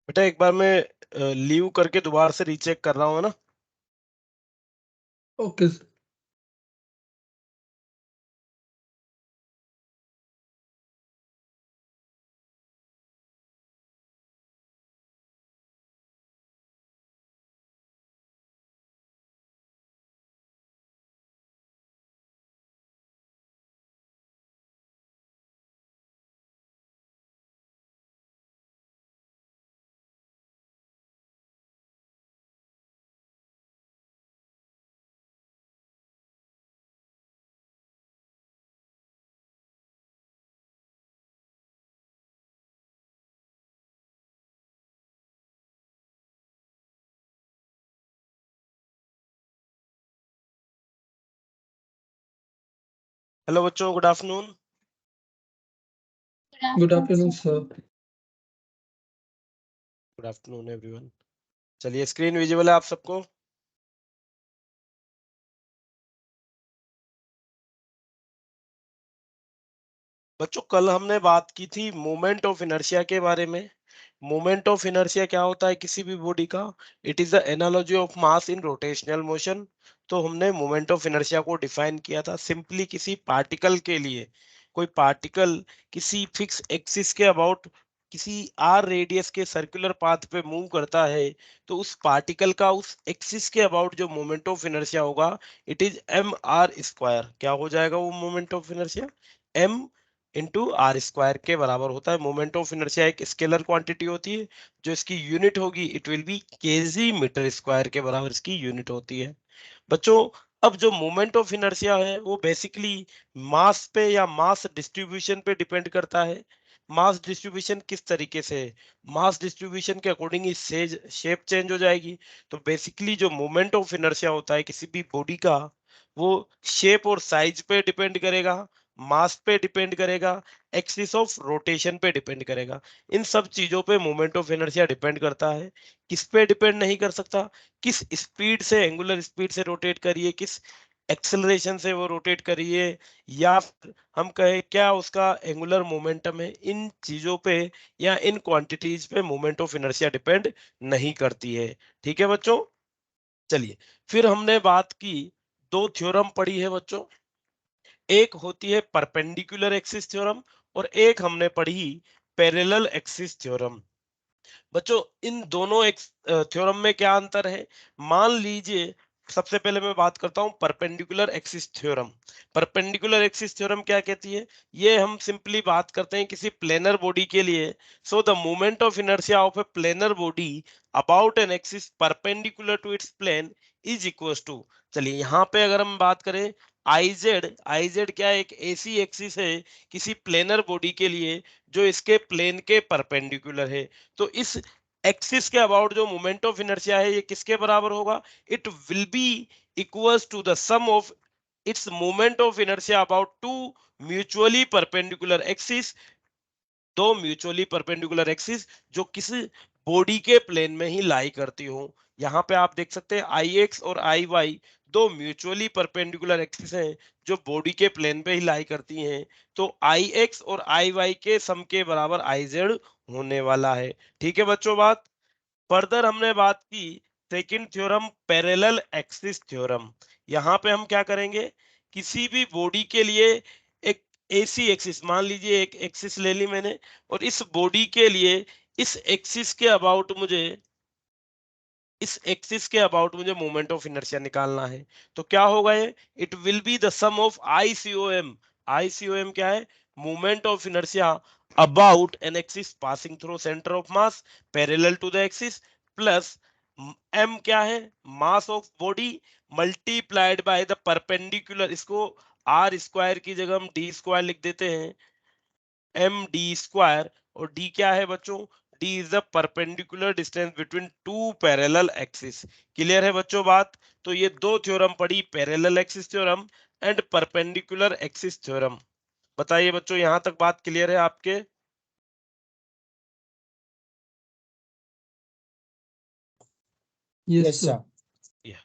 बेटा एक बार मैं लीव करके दोबारा से रीचेक कर रहा हूँ, है ना। Okay sir. हेलो बच्चों, good afternoon. Good afternoon sir. Good afternoon everyone. चलिए, स्क्रीन विजिबल है आप सबको। बच्चों कल हमने बात की थी मोमेंट ऑफ इनर्शिया के बारे में। मोमेंट ऑफ इनर्शिया क्या होता है किसी भी बॉडी का? It is the analogy of mass in rotational motion. तो हमने मोमेंट ऑफ इनर्शिया को डिफाइन किया था सिंपली किसी पार्टिकल के लिए। कोई पार्टिकल किसी फिक्स एक्सिस के अबाउट किसी आर रेडियस के सर्कुलर पाथ पे मूव करता है, तो उस पार्टिकल का उस एक्सिस के अबाउट जो मोमेंट ऑफ इनर्शिया होगा, it is M R square. क्या हो जाएगा वो moment of inertia? M into R square के बराबर होता है। मोमेंट ऑफ इनर्शिया एक स्केलर क्वांटिटी होती है, जो इसकी यूनिट होगी it will be KG metre square के बराबर इसकी यूनिट होती है। बच्चों अब जो मोमेंट ऑफ इनर्शिया है वो बेसिकली मास पे या मास डिस्ट्रीब्यूशन पे डिपेंड करता है। मास डिस्ट्रीब्यूशन किस तरीके से है? मास डिस्ट्रीब्यूशन के अकॉर्डिंग ही शेप चेंज हो जाएगी। तो बेसिकली जो मोमेंट ऑफ इनर्शिया होता है किसी भी बॉडी का, वो शेप और साइज पे डिपेंड करेगा, मास पे डिपेंड करेगा, एक्सिस ऑफ रोटेशन पे डिपेंड करेगा। इन सब चीजों पे मोमेंट ऑफ इनर्शिया डिपेंड करता है। किस पे डिपेंड नहीं कर सकता? किस स्पीड से, एंगुलर स्पीड से रोटेट करिए, किस एक्सेलरेशन से वो रोटेट करिए, या फिर हम कहें क्या उसका एंगुलर मोमेंटम है, इन चीजों पे या इन क्वांटिटीज पे मोमेंट ऑफ इनर्शिया डिपेंड नहीं करती है। ठीक है बच्चों। चलिए, फिर हमने बात की, दो थ्योरम पढ़ी है बच्चों। एक होती है परपेंडिकुलर एक्सिस थ्योरम और एक हमने पढ़ी पैरेलल एक्सिस थ्योरम। बच्चों इन दोनों थ्योरम में क्या अंतर है? मान लीजिए, सबसे पहले मैं बात करता हूं perpendicular axis theorem. Perpendicular axis theorem क्या कहती है? ये हम सिंपली बात करते हैं किसी प्लेनर बॉडी के लिए। So the moment of inertia of a planar body about an axis perpendicular to its plane is equal to, चलिए यहाँ पे अगर हम बात करें आईजेड क्या है? एक ऐसी एक्सिस है किसी प्लेनर बॉडी के लिए जो इसके प्लेन के परपेंडिकुलर है। तो इस एक्सिस के अबाउट जो मोमेंट ऑफ इनर्शिया है ये किसके बराबर होगा? It will be equals to the sum of its moment of inertia about two mutually perpendicular axis. दो म्यूचुअली परपेंडिकुलर एक्सिस जो किसी बॉडी के प्लेन में ही लाई करती हो। यहाँ पे आप देख सकते हैं आई एक्स और आई वाई दो म्यूचुअली परपेंडिकुलर एक्सिस हैं जो बॉडी के प्लेन पे ही लाई करती हैं। तो आई एक्स और आई वाई के सम के बराबर आई जेड होने वाला है। ठीक है बच्चों बात। फर्दर हमने बात की second theorem parallel axis theorem. यहाँ पे हम क्या करेंगे? किसी भी बॉडी के लिए एक एसी एक्सिस, मान लीजिए एक एक्सिस ले ली मैंने, और इस बॉडी के लिए इस एक्सिस के अबाउट मुझे इस एक्सिस के अबाउट मुझे मोमेंट ऑफ इनर्शिया निकालना है। तो क्या होगा ये? It will be the sum of ICOM. ICOM क्या है? Moment of inertia about an axis passing through centre of mass parallel to the axis, plus m क्या है? Mass of body multiplied by the perpendicular, इसको r square की जगह हम d square लिख देते हैं, एम डी स्क्वायर। और डी क्या है बच्चों? D is the perpendicular distance between two parallel axis. Clear है बच्चों बात? तो ये दो थ्योरम पढ़ी, parallel axis theorem and perpendicular axis theorem. बताइए बच्चों, यहां तक बात क्लियर है आपके? Yes sir. Yeah.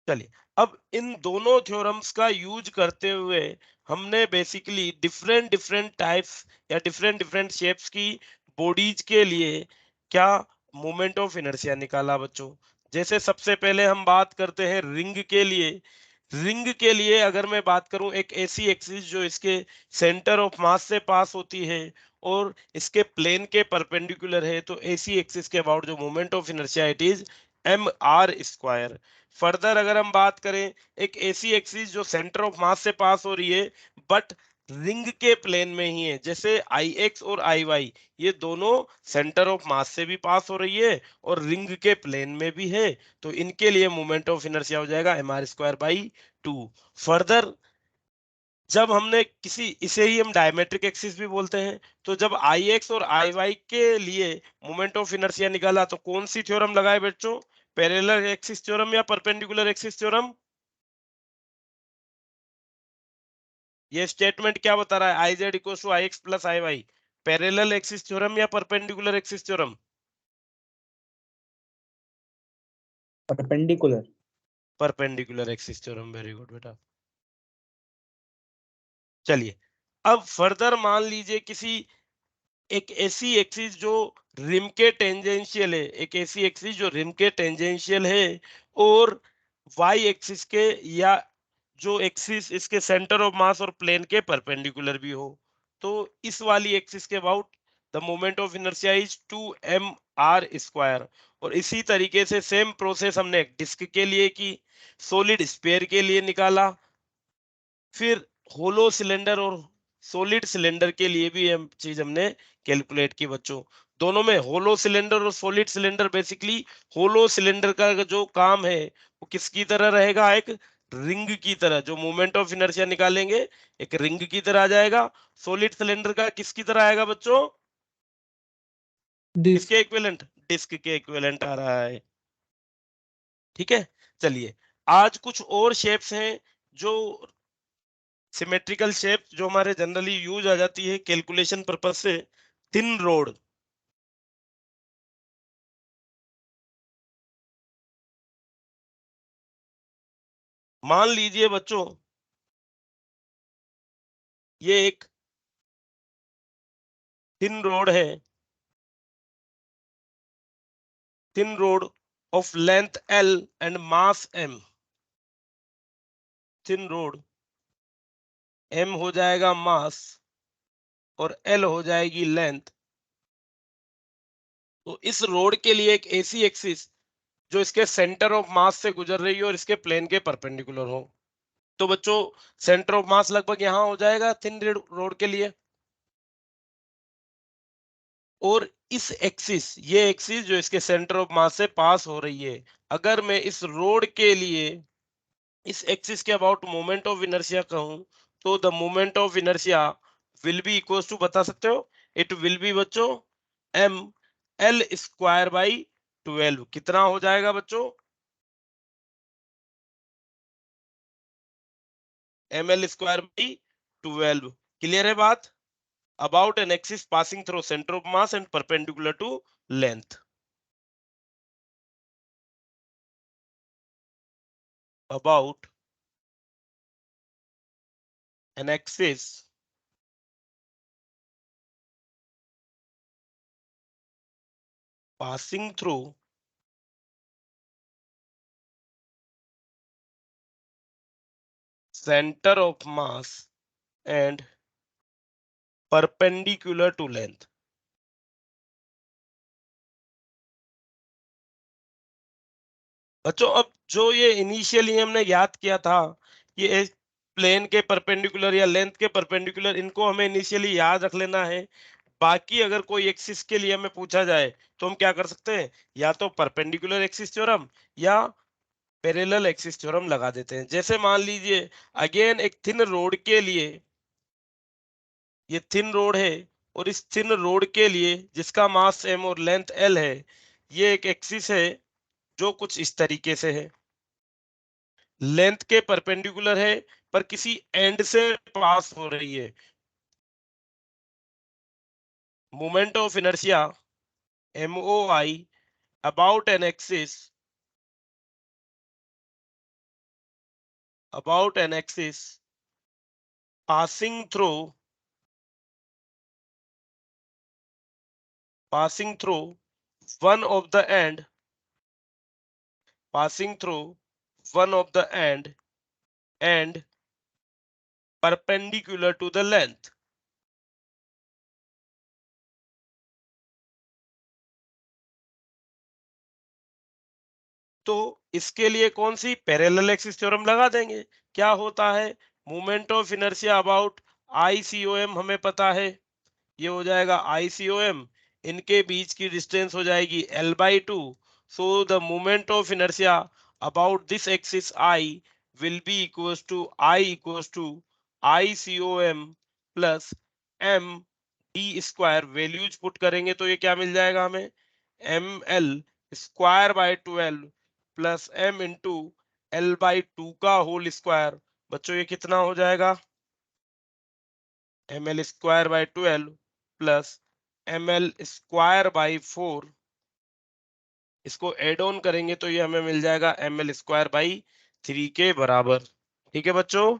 चलिए, अब इन दोनों थ्योरम्स का यूज करते हुए हमने बेसिकली डिफरेंट डिफरेंट टाइप्स या डिफरेंट डिफरेंट शेप्स की बॉडीज के लिए क्या मोमेंट ऑफ इनर्शिया निकाला बच्चों। जैसे सबसे पहले हम बात करते हैं रिंग के लिए। रिंग के लिए अगर मैं बात करूं, एक ऐसी एक्सिस जो इसके सेंटर ऑफ मास से पास होती है और इसके प्लेन के परपेंडिकुलर है, तो ऐसी एक्सिस के अबाउट जो moment of inertia it is mr²। Further अगर हम बात करें, एक ऐसी एक्सिस जो सेंटर ऑफ मास से पास हो रही है बट रिंग के प्लेन में ही है, जैसे आई एक्स और आई वाई, ये दोनों सेंटर ऑफ मास से भी पास हो रही है और रिंग के प्लेन में भी है, तो इनके लिए मोमेंट ऑफ इनर्शिया हो जाएगा mr²/2। फर्दर जब हमने किसी, इसे ही हम डायमेट्रिक एक्सिस भी बोलते हैं, तो जब आई एक्स और आई वाई के लिए मोमेंट ऑफ इनर्शिया निकाला तो कौन सी थ्योरम लगाए बच्चों? पैरेलल एक्सिस थ्योरम या परपेंडिकुलर एक्सिस थ्योरम? ये स्टेटमेंट क्या बता रहा है? I z equal to I x plus I y, parallel axis theorem या perpendicular axis theorem? Perpendicular. Perpendicular axis theorem, very good बेटा। चलिए, अब फर्दर मान लीजिए किसी, एक ऐसी एक्सिस जो रिम के टेंजेंशियल है, एक ऐसी एक्सिस जो रिम के टेंजेंशियल है और वाई एक्सिस के, या जो एक्सिस इसके सेंटर ऑफ मास और प्लेन के परपेंडिकुलर भी हो, तो इस वाली एक्सिस के about the moment of inertia is 2mr²। और इसी तरीके से सेम प्रोसेस हमने डिस्क के लिए की, सॉलिड स्फीयर के लिए निकाला, फिर होलो सिलेंडर और सॉलिड सिलेंडर के लिए भी हम चीज हमने कैलकुलेट की बच्चों। दोनों में होलो सिलेंडर और solid cylinder, basically hollow cylinder का जो काम है वो किसकी तरह रहेगा? एक रिंग की तरह। जो मोमेंट ऑफ इनर्शिया निकालेंगे एक रिंग की तरह आ जाएगा। सॉलिड सिलेंडर का किसकी तरह आएगा बच्चों? डिस्क। किसके इक्विवेलेंट? डिस्क के इक्विवेलेंट आ रहा है। ठीक है, चलिए, आज कुछ और शेप्स हैं जो सिमेट्रिकल शेप, जो हमारे जनरली यूज आ जाती है कैलकुलेशन पर्पज से। थिन रोड, मान लीजिए बच्चों ये एक थिन रोड है, thin road of length L and mass M। Thin road, M हो जाएगा मास और L हो जाएगी लेंथ। तो इस रोड के लिए एक ऐसी एक्सिस जो इसके सेंटर ऑफ मास से गुजर रही हो और इसके प्लेन के परपेंडिकुलर हो, तो बच्चों सेंटर ऑफ मास लगभग यहां हो जाएगा थिन रोड के लिए। और इस एक्सिस, ये एक्सिस जो इसके सेंटर ऑफ मास से पास हो रही है, अगर मैं इस रोड के लिए इस एक्सिस के अबाउट मोमेंट ऑफ इनर्शिया कहूं, तो the moment of inertia will be equal to, बता सकते हो? इट विल बी बच्चों ml²/12। कितना हो जाएगा बच्चों? ml²/12। क्लियर है बात? About an axis passing through center of mass and perpendicular to length. About an axis passing through center of mass and perpendicular to length. बच्चों, अब जो ये इनिशियली हमने याद किया था, ये प्लेन के परपेंडिकुलर या लेंथ के परपेंडिकुलर, इनको हमें इनिशियली याद रख लेना है। बाकी अगर कोई एक्सिस के लिए हमें पूछा जाए तो हम क्या कर सकते हैं? या तो परपेंडिकुलर एक्सिस थ्योरम या पैरेलल एक्सिस थ्योरम लगा देते हैं। जैसे मान लीजिए अगेन एक थिन रोड के लिए, ये थिन रोड है और इस थिन रोड के लिए जिसका मास m और लेंथ l है, ये एक एक्सिस है जो कुछ इस तरीके से है, लेंथ के परपेंडिकुलर है पर किसी एंड से पास हो रही है। Moment of inertia MOI about an axis, about an axis passing through, passing through one of the end passing through one of the end and perpendicular to the length. तो इसके लिए कौन सी पैरेलल एक्सिस थ्योरम लगा देंगे। क्या होता है, moment of inertia about ICOM हमें पता है, ये हो जाएगा ICOM, इनके बीच की डिस्टेंस हो जाएगी L/2। So the moment of inertia about this axis I will be equals to ICOM plus md²। Values put करेंगे तो ये क्या मिल जाएगा हमें, ml²/12 plus m into L/2 का होल स्क्वायर। बच्चों ये कितना हो जाएगा, ml²/12 प्लस ml²/4। इसको एड ऑन करेंगे तो ये हमें मिल जाएगा ml²/3 के बराबर। ठीक है बच्चों।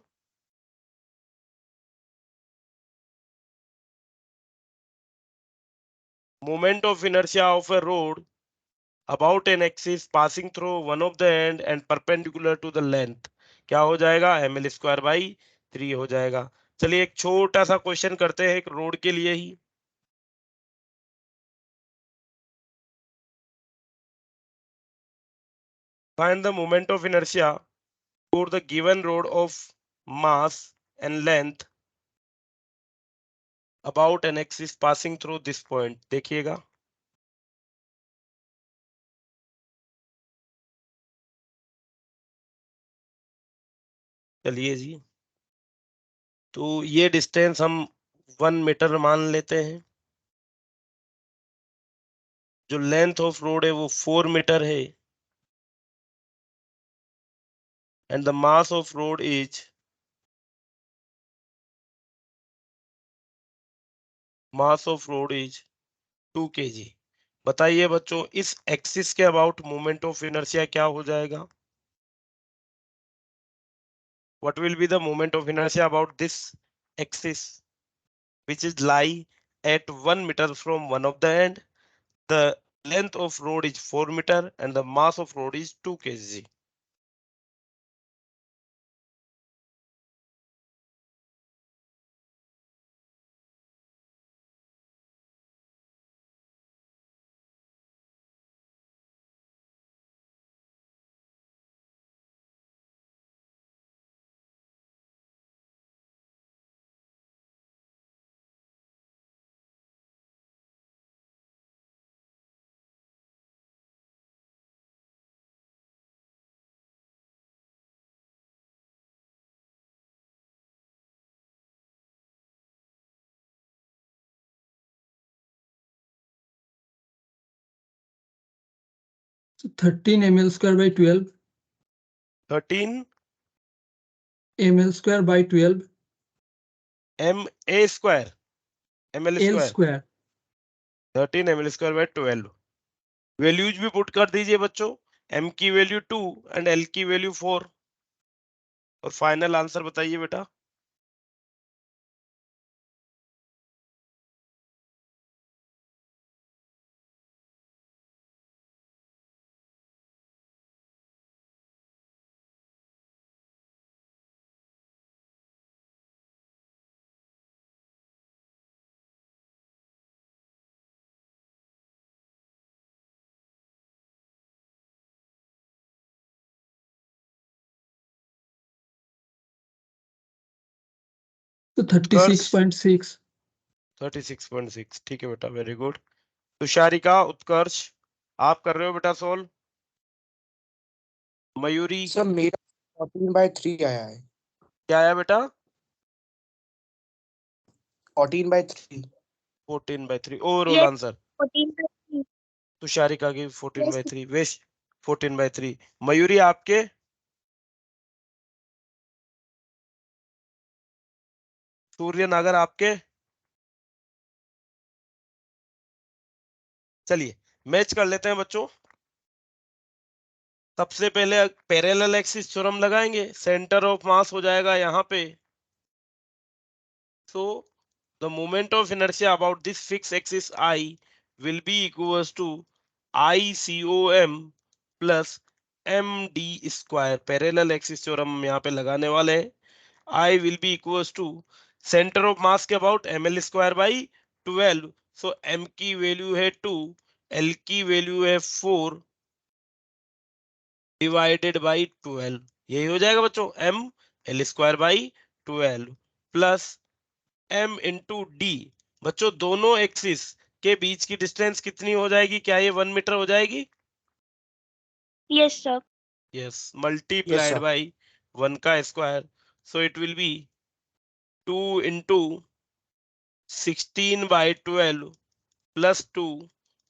Moment of inertia of a road about an axis passing through one of the end and perpendicular to the length क्या हो जाएगा, ml²/3 हो जाएगा। चलिए एक छोटा सा क्वेश्चन करते हैं एक रोड के लिए ही। Find the moment of inertia for the given road of mass and length about an axis passing through this point। देखिएगा, चलिए जी, तो ये डिस्टेंस हम 1 मीटर मान लेते हैं, जो लेंथ ऑफ रोड है वो 4 मीटर है, and the mass of road is 2 kg। बताइए बच्चों इस एक्सिस के अबाउट मोमेंट ऑफ इनर्शिया क्या हो जाएगा। What will be the moment of inertia about this axis which is lie at 1 meter from one of the end, the length of road is 4 meter and the mass of road is 2 kg। So 13 ml²/12 13 ml²/12 ma square ml L square square 13 ml²/12। Values भी put कर दीजिए बच्चों, m की value 2 and l की value 4, और final answer बताइए बेटा। तो उत्कर्ष 36.6 36.6, ठीक है बेटा, वेरी गुड। तुषारिका, उत्कर्ष, आप कर रहे हो बेटा सोल्व। मयूरी, सर मेरा 14/3 आया है। क्या आया बेटा, 14/3। 14/3 ओवरऑल Yes, आंसर। 14/3. तुषारिका की Yes, 14/3, वेश 14/3। मयूरी आपके, सूर्य नागर आपके। चलिए मैच कर लेते हैं बच्चों। सबसे पहले पैरेलल एक्सिस थ्योरम लगाएंगे, सेंटर ऑफ मास हो जाएगा यहाँ पे। सो the moment of inertia about this fix axis I will be equals to ICOM plus MD square, parallel axis theorem हम यहाँ पे लगाने वाले हैं। I will be equals to center of mass के about ml square by 12। So m की value है 2, l की वैल्यू है 4 डिवाइडेड बाई 12। यही हो जाएगा बच्चों, m l square by 12 plus m into D. बच्चों दोनों एक्सिस के बीच की डिस्टेंस कितनी हो जाएगी? क्या ये 1 मीटर हो जाएगी? Yes, sir. Yes, Yes, multiplied sir. By 1 का square. So it will be 2 into 16 by 12 plus 2।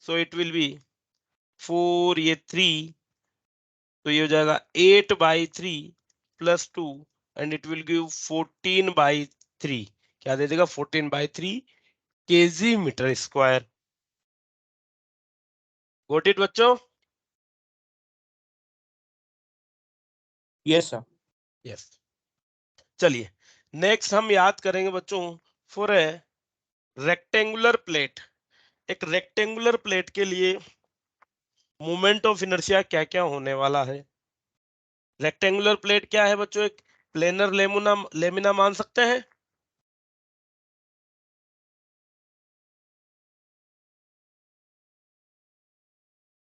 So it will be 4, ये 3, तो ये हो जाएगा 8 by 3 plus 2 and it will give 14 by 3। क्या दे देगा? 14 by 3 KG metre square. Got it बच्चों? Yes, sir. यस। चलिए नेक्स्ट हम याद करेंगे बच्चों, फॉर ए रेक्टेंगुलर प्लेट। एक रेक्टेंगुलर प्लेट के लिए मोमेंट ऑफ इनर्शिया क्या क्या होने वाला है? रेक्टेंगुलर प्लेट क्या है बच्चों? एक प्लेनर लेमिना मान सकते हैं?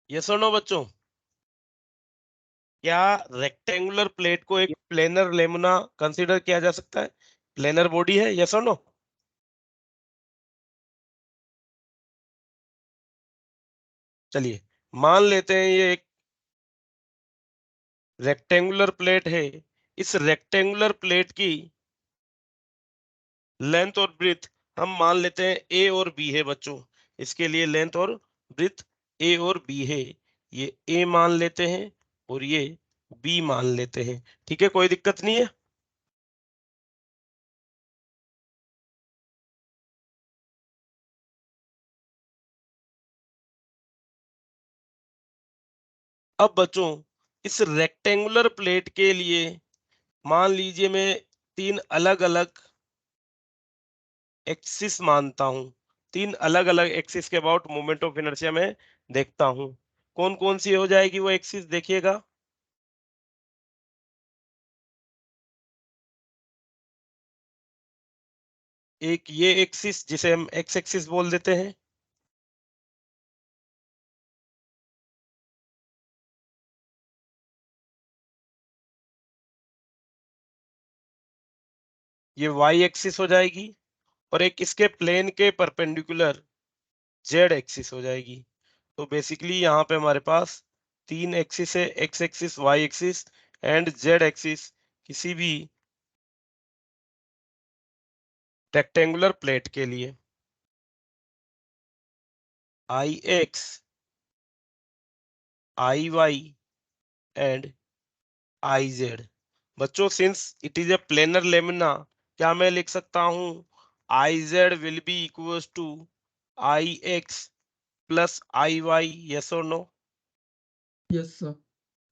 यस और नो बच्चों? क्या रेक्टेंगुलर प्लेट को एक प्लेनर लेमिना कंसीडर किया जा सकता है? प्लेनर बॉडी है, यस और नो? चलिए मान लेते हैं ये एक रेक्टेंगुलर प्लेट है। इस रेक्टेंगुलर प्लेट की लेंथ और ब्रीथ हम मान लेते हैं ए और बी है बच्चों। इसके लिए लेंथ और ब्रीथ ए और बी है। ये ए मान लेते हैं और ये बी मान लेते हैं। ठीक है, कोई दिक्कत नहीं है। अब बच्चों इस रेक्टेंगुलर प्लेट के लिए मान लीजिए मैं 3 अलग अलग एक्सिस मानता हूं। 3 अलग अलग एक्सिस के अबाउट मोमेंट ऑफ इनर्शिया में देखता हूं। कौन कौन सी हो जाएगी वो एक्सिस देखिएगा। एक ये एक्सिस जिसे हम एक्स एक्सिस बोल देते हैं। ये वाई एक्सिस हो जाएगी और एक इसके प्लेन के परपेंडिकुलर जेड एक्सिस हो जाएगी। तो बेसिकली यहाँ पे हमारे पास 3 एक्सिस है, x axis, y axis and z axis, किसी भी रेक्टेंगुलर प्लेट के लिए। I x, I y and I z. बच्चों since it is a planar lamina, क्या मैं लिख सकता हूं I z will be equals to I x plus I y? Yes और no? Yes, sir.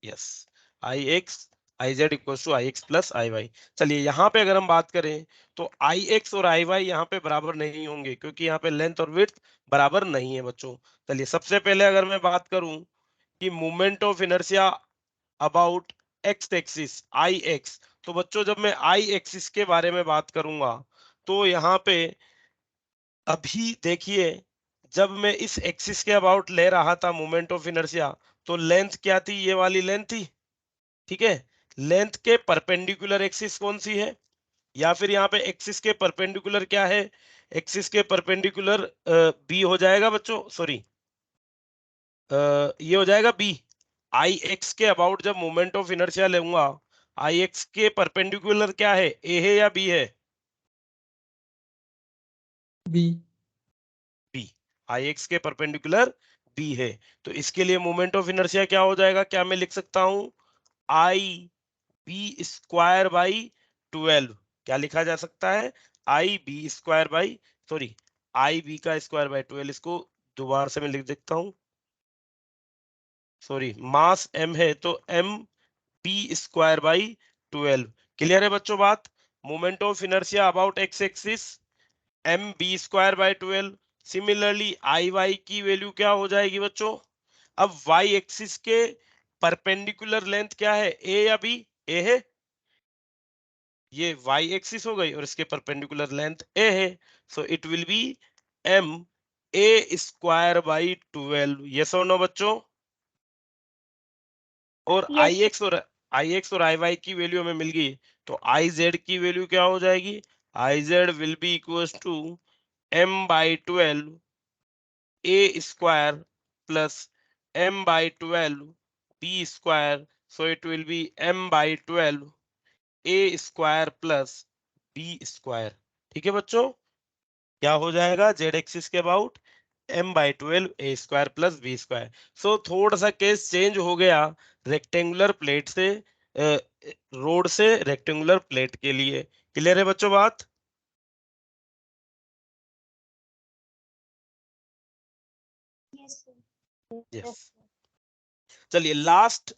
Yes, I x I z equals to I x plus I y. चलिए यहाँ पे अगर हम बात करें तो आई एक्स और आई वाई यहाँ पे बराबर नहीं होंगे क्योंकि यहाँ पे लेंथ और विड्थ बराबर नहीं है बच्चों। चलिए सबसे पहले अगर मैं बात करूं कि moment of inertia about X axis I x, तो बच्चों जब मैं आई एक्सिस के बारे में बात करूंगा तो यहाँ पे अभी देखिए, जब मैं इस एक्सिस के अबाउट ले रहा था मोमेंट ऑफ इनर्शिया, तो लेंथ क्या थी? ये वाली लेंथ थी। ठीक है, लेंथ के परपेंडिकुलर एक्सिस कौन सी है? या फिर यहाँ पे एक्सिस के परपेंडिकुलर क्या है? एक्सिस के परपेंडिकुलर बी हो जाएगा बच्चों, सॉरी ये हो जाएगा बी। आई एक्स के अबाउट जब मोमेंट ऑफ इनर्शिया लूंगा, आई एक्स के परपेंडिकुलर क्या है? ए है या बी है? B. बी। आई एक्स के परपेंडिकुलर बी है। तो इसके लिए मोमेंट ऑफ इनर्शिया क्या हो जाएगा? क्या मैं लिख सकता हूं आई बी स्क्वायर बाई 12? क्या लिखा जा सकता है? I b square by, sorry I b का स्क्वायर बाई 12। इसको दोबारा से मैं लिख देता हूं, सॉरी मास m है तो m B square by 12। Clear है बच्चों बात? Moment of inertia about X axis M B square by 12। Similarly I Y की वैल्यू क्या हो जाएगी बच्चों? अब वाई एक्सिस के परपेंडिकुलर लेंथ क्या है, ए या बी? ए है, ये वाई एक्सिस हो गई और इसके परपेंडिकुलर लेंथ ए है, so it will be M A square by 12। Yes और नो बच्चों? और Yes, आई एक्स और आई वाई की वैल्यू हमें मिल गई, तो आई जेड की वैल्यू क्या हो जाएगी? I z will be equal to m by 12 a square plus m by 12 b square, so it will be m by 12 a square plus b square. ठीक है बच्चों, क्या हो जाएगा जेड एक्सिस के about m by 12 a square plus b square. So थोड़ा सा case change हो गया रेक्टेंगुलर प्लेट से रोड से रेक्टेंगुलर प्लेट के लिए। क्लियर है बच्चों बात? यस। चलिए लास्ट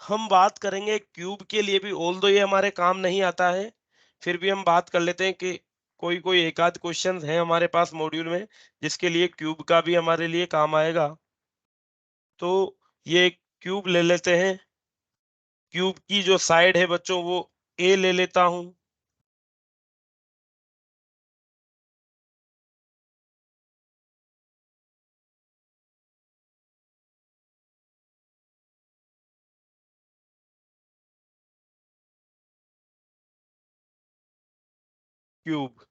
हम बात करेंगे क्यूब के लिए भी, ऑल्दो ये हमारे काम नहीं आता है, फिर भी हम बात कर लेते हैं कि कोई कोई एक आध क्वेश्चन है हमारे पास मॉड्यूल में जिसके लिए क्यूब का भी हमारे लिए काम आएगा। तो ये क्यूब ले लेते हैं, क्यूब की जो साइड है बच्चों वो ए ले लेता हूं, क्यूब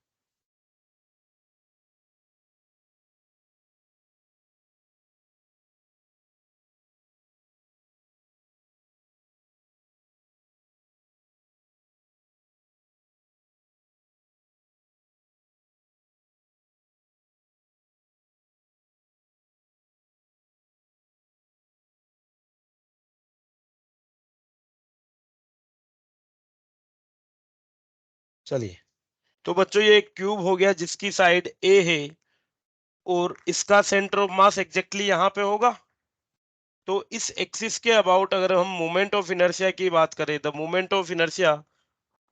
चलिए, तो बच्चों ये क्यूब हो गया जिसकी साइड ए है और इसका सेंटर ऑफ मास एग्जैक्टली यहाँ पे होगा। तो इस एक्सिस के अबाउट अगर हम मोमेंट ऑफ इनर्शिया की बात करें, the moment of inertia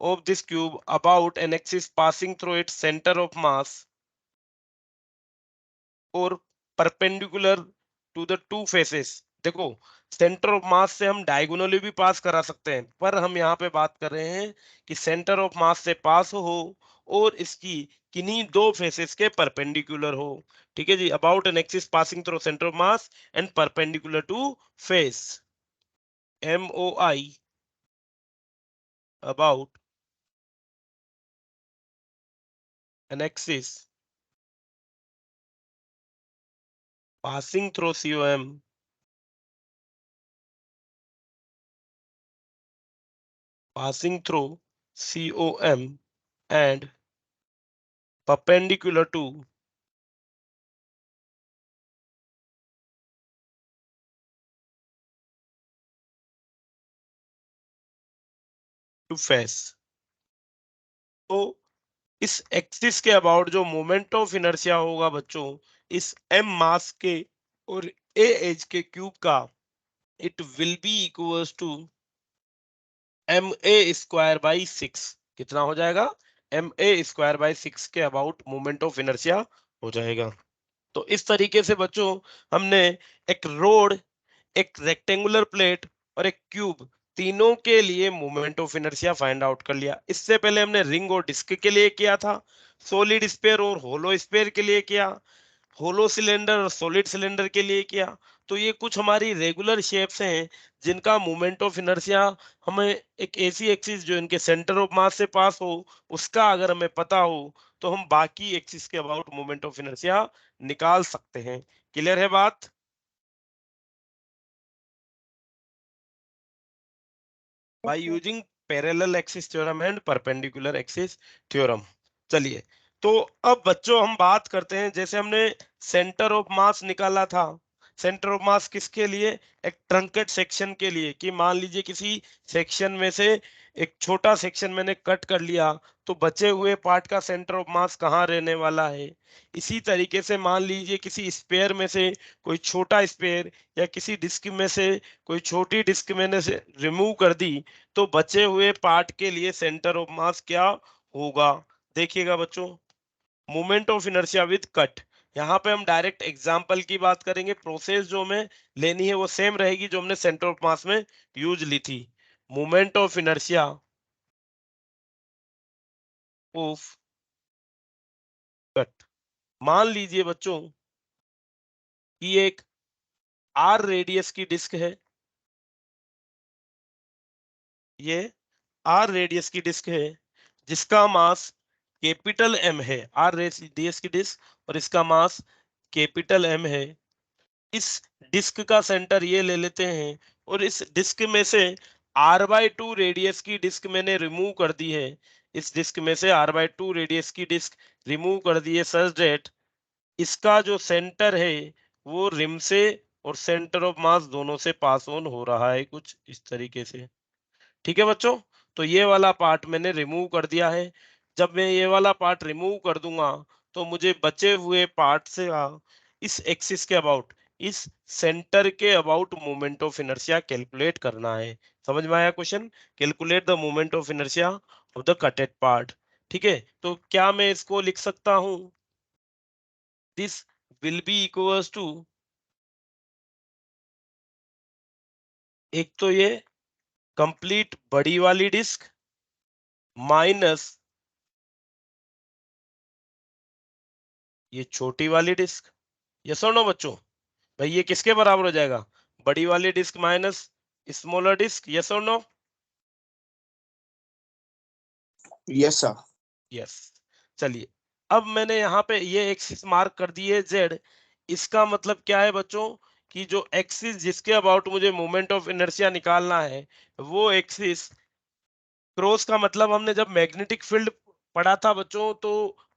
of this cube about an axis passing through its center of mass or perpendicular to the two faces। देखो सेंटर ऑफ मास से हम डायगोनली भी पास करा सकते हैं, पर हम यहाँ पे बात कर रहे हैं कि सेंटर ऑफ मास से पास हो और इसकी किन्हीं दो फेसेस के परपेंडिकुलर हो। ठीक है जी, about an axis passing through centre of mass and perpendicular to face, MOI about an axis passing through COM passing through COM and perpendicular to face। तो इस एक्सिस के अबाउट जो मोमेंट ऑफ इनर्शिया होगा बच्चों इस m मास के और a edge के क्यूब का, it will be equals to ma square by 6। कितना हो जाएगा? ma स्क्वायर बाई 6 के अबाउट मोमेंट ऑफ इनर्शिया हो जाएगा। तो इस तरीके से बच्चों हमने एक रोड, एक रेक्टेंगुलर प्लेट और एक क्यूब, तीनों के लिए moment of inertia find out कर लिया। इससे पहले हमने रिंग और डिस्क के लिए किया था, सॉलिड स्फीयर और होलो स्फीयर के लिए किया, होलो सिलेंडर और सॉलिड सिलेंडर के लिए किया। तो ये कुछ हमारी रेगुलर शेप्स हैं जिनका मोमेंट ऑफ इनर्शिया हमें एक ऐसी एक्सिस जो इनके सेंटर ऑफ मास से पास हो उसका अगर हमें पता हो तो हम बाकी एक्सिस के अबाउट मोमेंट ऑफ इनर्शिया निकाल सकते हैं। क्लियर है बात? by using parallel axis theorem and perpendicular axis theorem। चलिए, तो अब बच्चों हम बात करते हैं, जैसे हमने सेंटर ऑफ मास निकाला था, सेंटर ऑफ मास किसके लिए? एक ट्रंकेट सेक्शन के लिए, कि मान लीजिए किसी सेक्शन में से एक छोटा सेक्शन मैंने कट कर लिया तो बचे हुए पार्ट का सेंटर ऑफ मास कहाँ रहने वाला है। इसी तरीके से मान लीजिए किसी स्पेयर में से कोई छोटा स्पेयर या किसी डिस्क में से कोई छोटी डिस्क मैंने से रिमूव कर दी तो बचे हुए पार्ट के लिए सेंटर ऑफ मास क्या होगा? देखिएगा बच्चों, moment of inertia with cut, यहाँ पे हम डायरेक्ट एग्जाम्पल की बात करेंगे, प्रोसेस जो हमें लेनी है वो सेम रहेगी जो हमने सेंटर ऑफ मास में यूज ली थी। Moment of inertia of cut. मान लीजिए बच्चों कि एक आर रेडियस की डिस्क है, ये आर रेडियस की डिस्क है जिसका मास कैपिटल एम है, आर रेडियस की डिस्क, और इसका मास कैपिटल एम है। इस डिस्क का सेंटर ये ले लेते हैं और इस डिस्क में से r/2 रेडियस की डिस्क मैंने रिमूव कर दी है। इस डिस्क में से r/2 रेडियस की डिस्क रिमूव कर दी है सच दैट इसका जो सेंटर है वो रिम से और सेंटर ऑफ मास दोनों से पास ऑन हो रहा है, कुछ इस तरीके से। ठीक है बच्चों, तो ये वाला पार्ट मैंने रिमूव कर दिया है। जब मैं ये वाला पार्ट रिमूव कर दूंगा तो मुझे बचे हुए पार्ट से इस एक्सिस के अबाउट, इस सेंटर के about moment of inertia calculate करना है। समझ में आया question? Calculate the moment of inertia of the cutted part. ठीक है, तो क्या मैं इसको लिख सकता हूं? This will be equals to, एक तो ये कंप्लीट बड़ी वाली डिस्क माइनस ये छोटी वाली डिस्क। यस और नो बच्चों? भाई ये किसके बराबर हो जाएगा? बड़ी वाली disc minus smaller disc. Yes और नो? Yes sir. यस। चलिए, अब मैंने यहाँ पे ये एक्सिस मार्क कर दी है जेड। इसका मतलब क्या है बच्चों कि जो एक्सिस जिसके अबाउट मुझे मोमेंट ऑफ इनर्शिया निकालना है वो एक्सिस, क्रॉस का मतलब हमने जब मैग्नेटिक फील्ड पढ़ा था बच्चों तो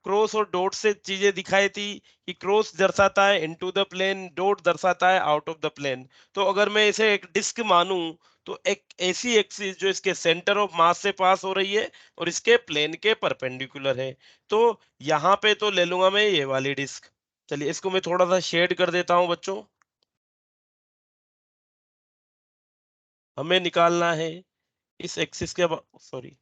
क्रॉस और डॉट से चीजें दिखाई थी कि क्रॉस दर्शाता है इनटू द प्लेन, डॉट दर्शाता है आउट ऑफ द प्लेन। तो अगर मैं इसे एक डिस्क मानूं तो एक ऐसी एक्सिस जो इसके सेंटर ऑफ मास से पास हो रही है और इसके प्लेन के परपेंडिकुलर है, तो यहाँ पे तो ले लूंगा मैं ये वाली डिस्क। चलिए इसको मैं थोड़ा सा शेड कर देता हूं बच्चों। हमें निकालना है इस एक्सिस के, सॉरी,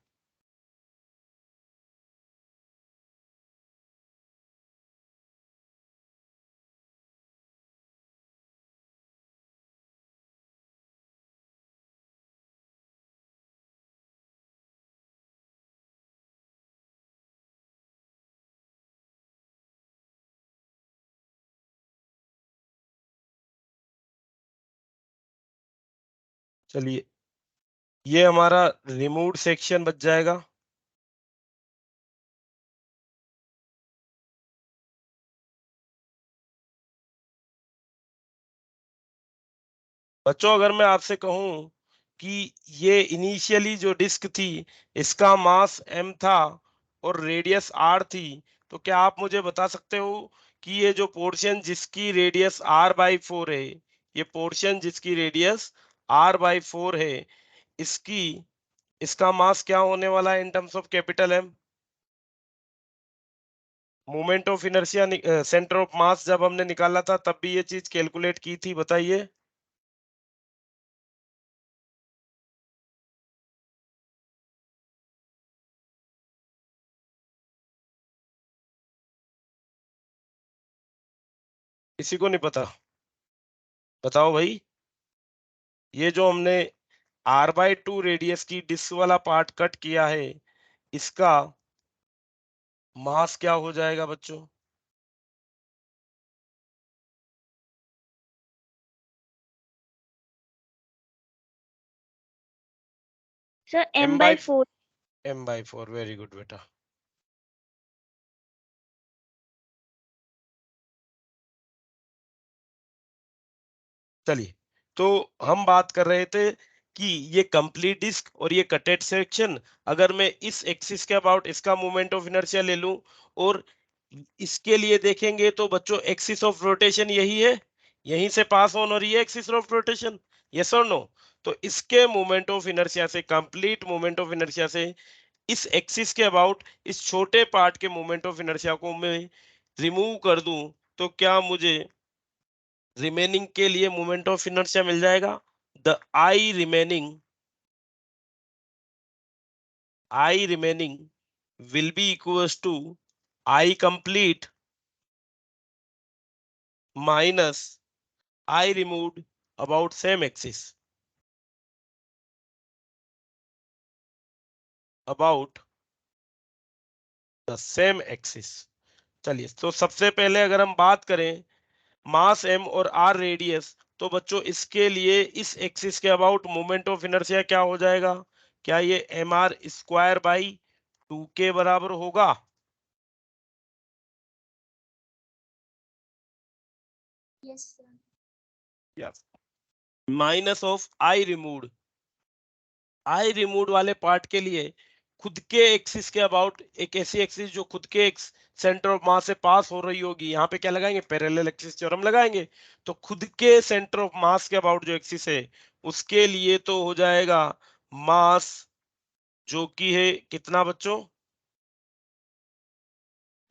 चलिए ये हमारा रिमूव्ड सेक्शन बच जाएगा। बच्चों अगर मैं आपसे कहूं कि ये इनिशियली जो डिस्क थी इसका मास m था और रेडियस r थी, तो क्या आप मुझे बता सकते हो कि ये जो पोर्शन जिसकी रेडियस r/4 है, ये पोर्शन जिसकी रेडियस r/4 है, इसकी इसका मास क्या होने वाला है in terms of capital M? Moment of inertia centre of मास जब हमने निकाला था तब भी ये चीज कैलकुलेट की थी, बताइए। किसी को नहीं पता? बताओ भाई। ये जो हमने r/2 रेडियस की डिस्क वाला पार्ट कट किया है इसका मास क्या हो जाएगा बच्चों? Sir m m by by 4। m/4। Very good बेटा। चलिए, तो हम बात कर रहे थे कि ये कंप्लीट डिस्क और ये कटेड सेक्शन, अगर मैं इस एक्सिस के अबाउट इसका मोमेंट ऑफ इनर्शिया ले लूं और इसके लिए देखेंगे तो बच्चों एक्सिस ऑफ रोटेशन यही है, यहीं से पास ऑन हो रही है एक्सिस ऑफ रोटेशन। यस और नो? तो इसके मोमेंट ऑफ इनर्शिया से, कंप्लीट मोमेंट ऑफ इनर्शिया से इस एक्सिस के अबाउट इस छोटे पार्ट के मोमेंट ऑफ इनर्शिया को मैं रिमूव कर दूं तो क्या मुझे रिमेनिंग के लिए मोमेंट ऑफ इनर्शिया मिल जाएगा? The I remaining will be equals to I complete minus I removed about same axis, about the same axis। चलिए, तो सबसे पहले अगर हम बात करें मास m और r रेडियस, तो बच्चों इसके लिए इस एक्सिस के अबाउट मोमेंट ऑफ इनर्शिया क्या हो जाएगा? क्या ये mr स्क्वायर बाई 2 के बराबर होगा? Yes, sir. Yes. Minus of I removed वाले पार्ट के लिए खुद के एक्सिस के अबाउट एक ऐसी एक्सिस जो खुद के सेंटर ऑफ मास से पास हो रही होगी, यहाँ पे क्या लगाएंगे? पैरेलल एक्सिस थ्योरम लगाएंगे। तो खुद के सेंटर ऑफ मास के अबाउट जो एक्सिस है उसके लिए तो हो जाएगा मास, जो कि है कितना बच्चों?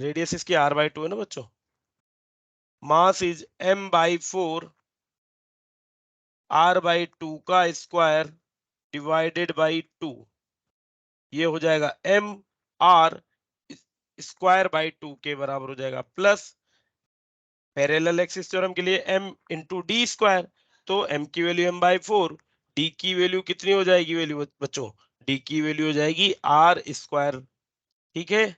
रेडियस इसकी r/2 है ना बच्चों। मास इज m/4 r/2 का स्क्वायर डिवाइडेड बाई 2। ये हो जाएगा mr स्क्वायर बाई 2 के बराबर हो जाएगा, प्लस पैरेलल एक्सिस थ्योरम के लिए m इंटू डी स्क्वायर। तो m की वैल्यू m/4, d की वैल्यू कितनी हो जाएगी? वैल्यू बच्चों, d की वैल्यू हो जाएगी r स्क्वायर। ठीक है,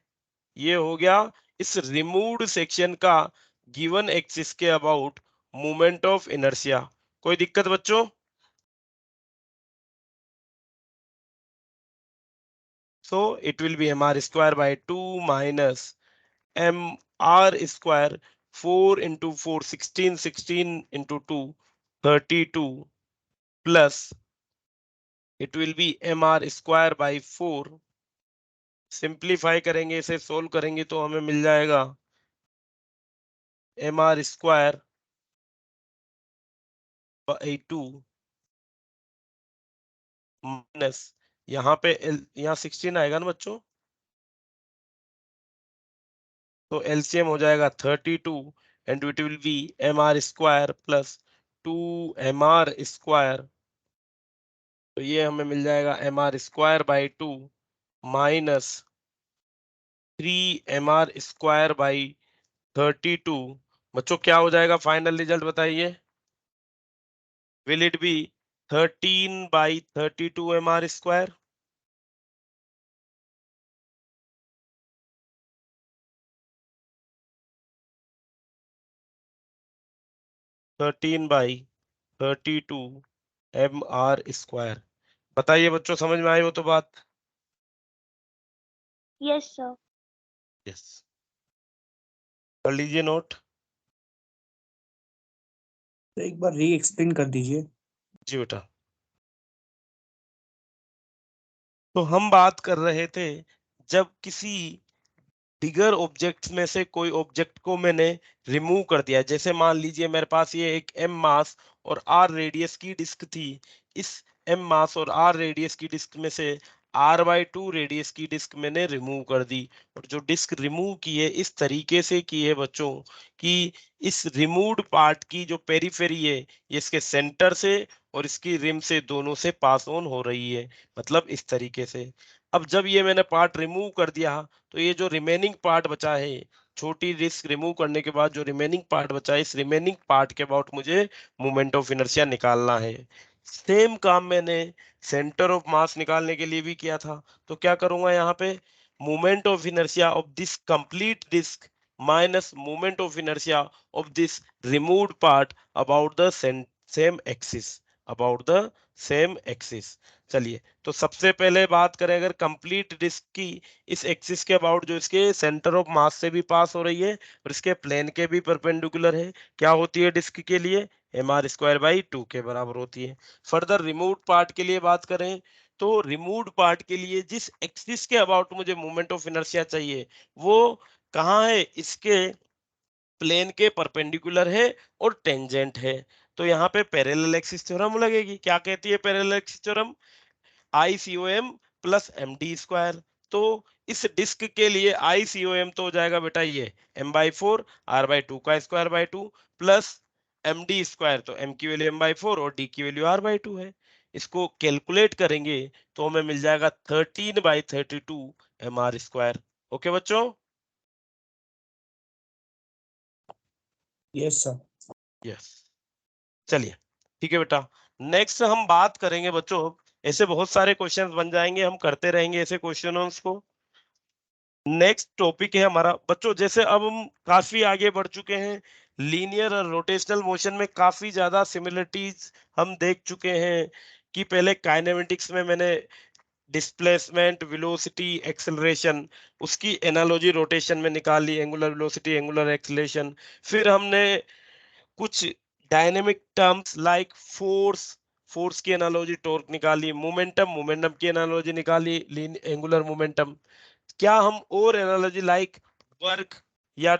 ये हो गया इस रिमूव्ड सेक्शन का गिवन एक्सिस के अबाउट मोमेंट ऑफ इनर्शिया। कोई दिक्कत बच्चों? So it will be mr square by 2 minus mr square 4 into 4 16 16 into 2 32 plus it will be mr square by 4। Simplify करेंगे, इसे सोल्व करेंगे तो हमें मिल जाएगा mr स्क्वायर बाई 2 माइनस, यहाँ पे यहाँ 16 आएगा ना बच्चों, तो एलसीएम हो जाएगा 32 and it will B mr square plus 2 mr square. तो ये हमें मिल जाएगा mr square by 2 minus 3 mr square by 32। बच्चों क्या हो जाएगा फाइनल रिजल्ट बताइए? Will it be 13/32 mr square? 13/32 mr square. बताइए बच्चों, समझ में आई वो तो बात? Yes, sir. यस, कर लीजिए नोट। तो एक बार री एक्सप्लेन कर दीजिए। जी बेटा, तो हम बात कर रहे थे जब किसी बिगर ऑब्जेक्ट्स में से कोई ऑब्जेक्ट को मैंने रिमूव कर दिया। जैसे मान लीजिए मेरे पास ये एक m मास और r रेडियस की डिस्क थी। इस m मास और r रेडियस की डिस्क में से r/2 रेडियस की डिस्क मैंने रिमूव कर दी। और जो डिस्क रिमूव की है इस तरीके से की है बच्चों कि इस रिमूव्ड पार्ट की जो पेरीफेरी है ये इसके सेंटर से और इसकी रिम से दोनों से पास ऑन हो रही है, मतलब इस तरीके से। अब जब ये मैंने पार्ट रिमूव कर दिया तो ये जो रिमेनिंग पार्ट बचा है, छोटी डिस्क रिमूव करने के बाद जो रिमेनिंग पार्ट बचा है, इस रिमेनिंग पार्ट के अबाउट मुझे मोमेंट ऑफ इनर्शिया निकालना है। सेम काम मैंने सेंटर ऑफ मास निकालने के लिए भी किया था। तो क्या करूंगा यहाँ पे? Moment of inertia of this complete disc minus moment of inertia of this removed part about the same axis, about the same axis. चलिए, तो सबसे पहले बात करें अगर कंप्लीट डिस्क की, इस एक्सिस के अबाउट जो इसके सेंटर ऑफ मास से भी पास हो रही है और इसके प्लेन के भी परपेंडिकुलर है, क्या होती है डिस्क के लिए? mr स्क्वायर बाई 2 के बराबर होती है। फर्दर रिमूव्ड पार्ट के लिए बात करें तो रिमूव्ड पार्ट के लिए जिस एक्सिस के अबाउट मुझे मोमेंट ऑफ इनर्शिया चाहिए वो कहाँ है? इसके प्लेन के परपेंडिकुलर है और टेंजेंट है। तो यहाँ पे पैरेलल एक्सिस थ्योरम लगेगी। क्या कहती है parallel axis theorem? ICOM plus MD square. तो इस डिस्क के लिए ICOM तो हो जाएगा बेटा ये m/4 r/2 का square by 2 plus MD square, तो m की वैल्यू m/4 और d की वैल्यू r/2 है। इसको कैलकुलेट करेंगे तो हमें मिल जाएगा 13/32 mr स्क्वायर। ओके बच्चों? Yes sir. यस, चलिए ठीक है बेटा। नेक्स्ट हम बात करेंगे बच्चों, ऐसे बहुत सारे क्वेश्चंस बन जाएंगे, हम करते रहेंगे ऐसे क्वेश्चंस को। नेक्स्ट टॉपिक है हमारा बच्चों, जैसे अब हम काफी आगे बढ़ चुके हैं, लीनियर और रोटेशनल मोशन में काफी ज्यादा सिमिलरिटीज हम देख चुके हैं। कि पहले काइनेमेटिक्स में मैंने डिस्प्लेसमेंट, वेलोसिटी, एक्सेलरेशन, उसकी एनालॉजी रोटेशन में निकाली, एंगुलर वेलोसिटी, एंगुलर एक्सेलरेशन। फिर हमने कुछ dynamic terms like force, force की एनालॉजी टॉर्क निकाली, मोमेंटम, मोमेंटम की एनालॉजी निकाली, एंगुलर मोमेंटम। क्या हम और एनालॉजी लाइक वर्क या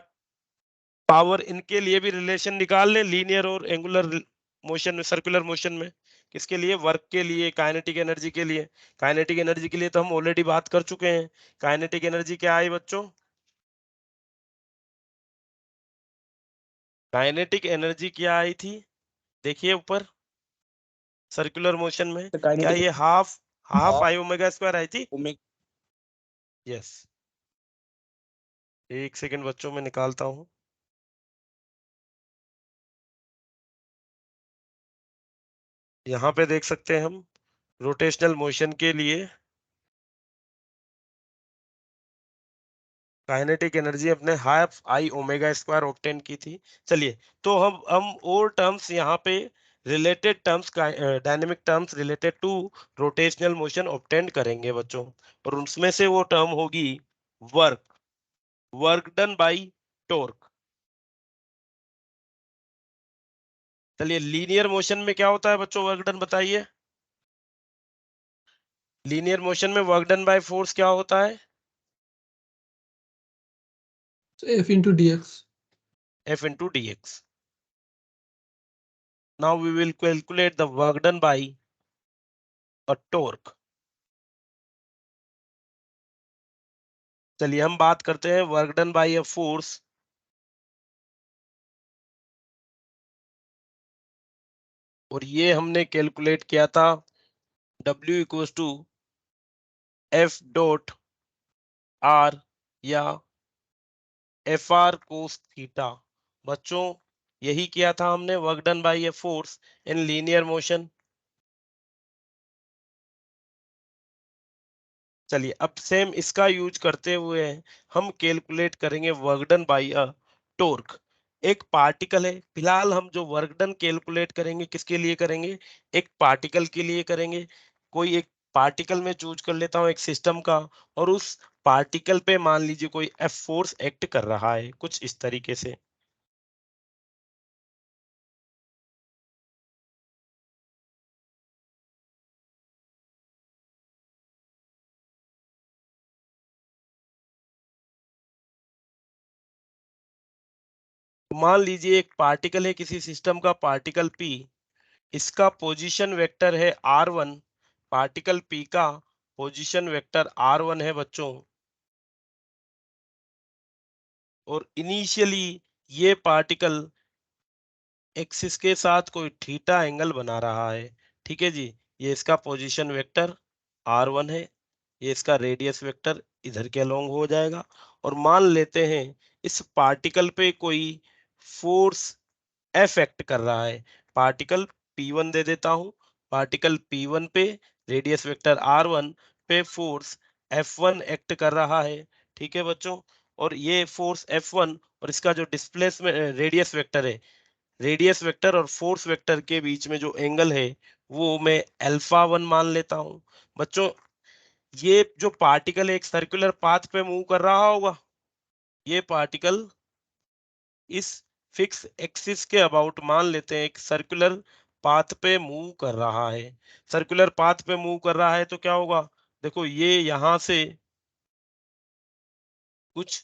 पावर, इनके लिए भी रिलेशन निकाल लें लीनियर और एंगुलर मोशन में, सर्कुलर मोशन में? किसके लिए? वर्क के लिए, काइनेटिक एनर्जी के लिए। काइनेटिक एनर्जी के लिए तो हम ऑलरेडी बात कर चुके हैं। काइनेटिक एनर्जी क्या आई बच्चों? काइनेटिक एनर्जी क्या आई थी? देखिए ऊपर सर्कुलर मोशन में, तो क्या काइनेटिक ये half half I omega square I थी? यस, एक सेकंड बच्चों में निकालता हूं। यहाँ पे देख सकते हैं हम रोटेशनल मोशन के लिए काइनेटिक एनर्जी अपने half I omega square obtain की थी। चलिए, तो हम और टर्म्स यहाँ पे related terms, dynamic terms related to rotational motion obtain करेंगे बच्चों। और उसमें से वो टर्म होगी work, work done by torque. चलिए, लीनियर मोशन में क्या होता है बच्चों, वर्क डन बताइए। लीनियर मोशन में वर्क डन बाय फोर्स क्या होता है? So F into dx. F into dx. Now we will calculate the work done by a torque. चलिए हम बात करते हैं work done by a force. और ये हमने कैलकुलेट किया था W equals to F dot R या FR कोस थीटा। बच्चों यही किया था हमने, work done by a force in linear motion. चलिए अब सेम इसका यूज करते हुए हम कैलकुलेट करेंगे work done by a torque. एक पार्टिकल है, फिलहाल हम जो वर्क डन कैलकुलेट करेंगे किसके लिए करेंगे? एक पार्टिकल के लिए करेंगे। कोई एक पार्टिकल में चूज कर लेता हूँ एक सिस्टम का, और उस पार्टिकल पे मान लीजिए कोई एफ फोर्स एक्ट कर रहा है कुछ इस तरीके से। मान लीजिए एक पार्टिकल है, किसी सिस्टम का पार्टिकल पी, इसका पोजीशन वेक्टर है r1, पार्टिकल p का पोजीशन वेक्टर r1 है बच्चों। और इनिशियली ये पार्टिकल एक्सिस के साथ कोई थीटा एंगल बना रहा है। ठीक है जी, ये इसका पोजीशन वेक्टर r1 है, ये इसका रेडियस वेक्टर इधर के अलोंग हो जाएगा। और मान लेते हैं इस पार्टिकल पे कोई फोर्स एफ एक्ट कर रहा है। पार्टिकल P1 दे देता हूं, पार्टिकल P1 पे रेडियस वेक्टर R1 पे फोर्स F1 एक्ट कर रहा है। ठीक है बच्चों, और ये फोर्स F1 और इसका जो डिस्प्लेसमेंट रेडियस वेक्टर है, रेडियस वेक्टर और फोर्स वेक्टर के बीच में जो एंगल है वो मैं अल्फा 1 मान लेता हूं। बच्चों ये जो पार्टिकल एक सर्कुलर पाथ पे मूव कर रहा होगा, ये पार्टिकल इस फिक्स एक्सिस के अबाउट मान लेते हैं एक सर्कुलर पाथ पे मूव कर रहा है। सर्कुलर पाथ पे मूव कर रहा है तो क्या होगा? देखो ये यहां से कुछ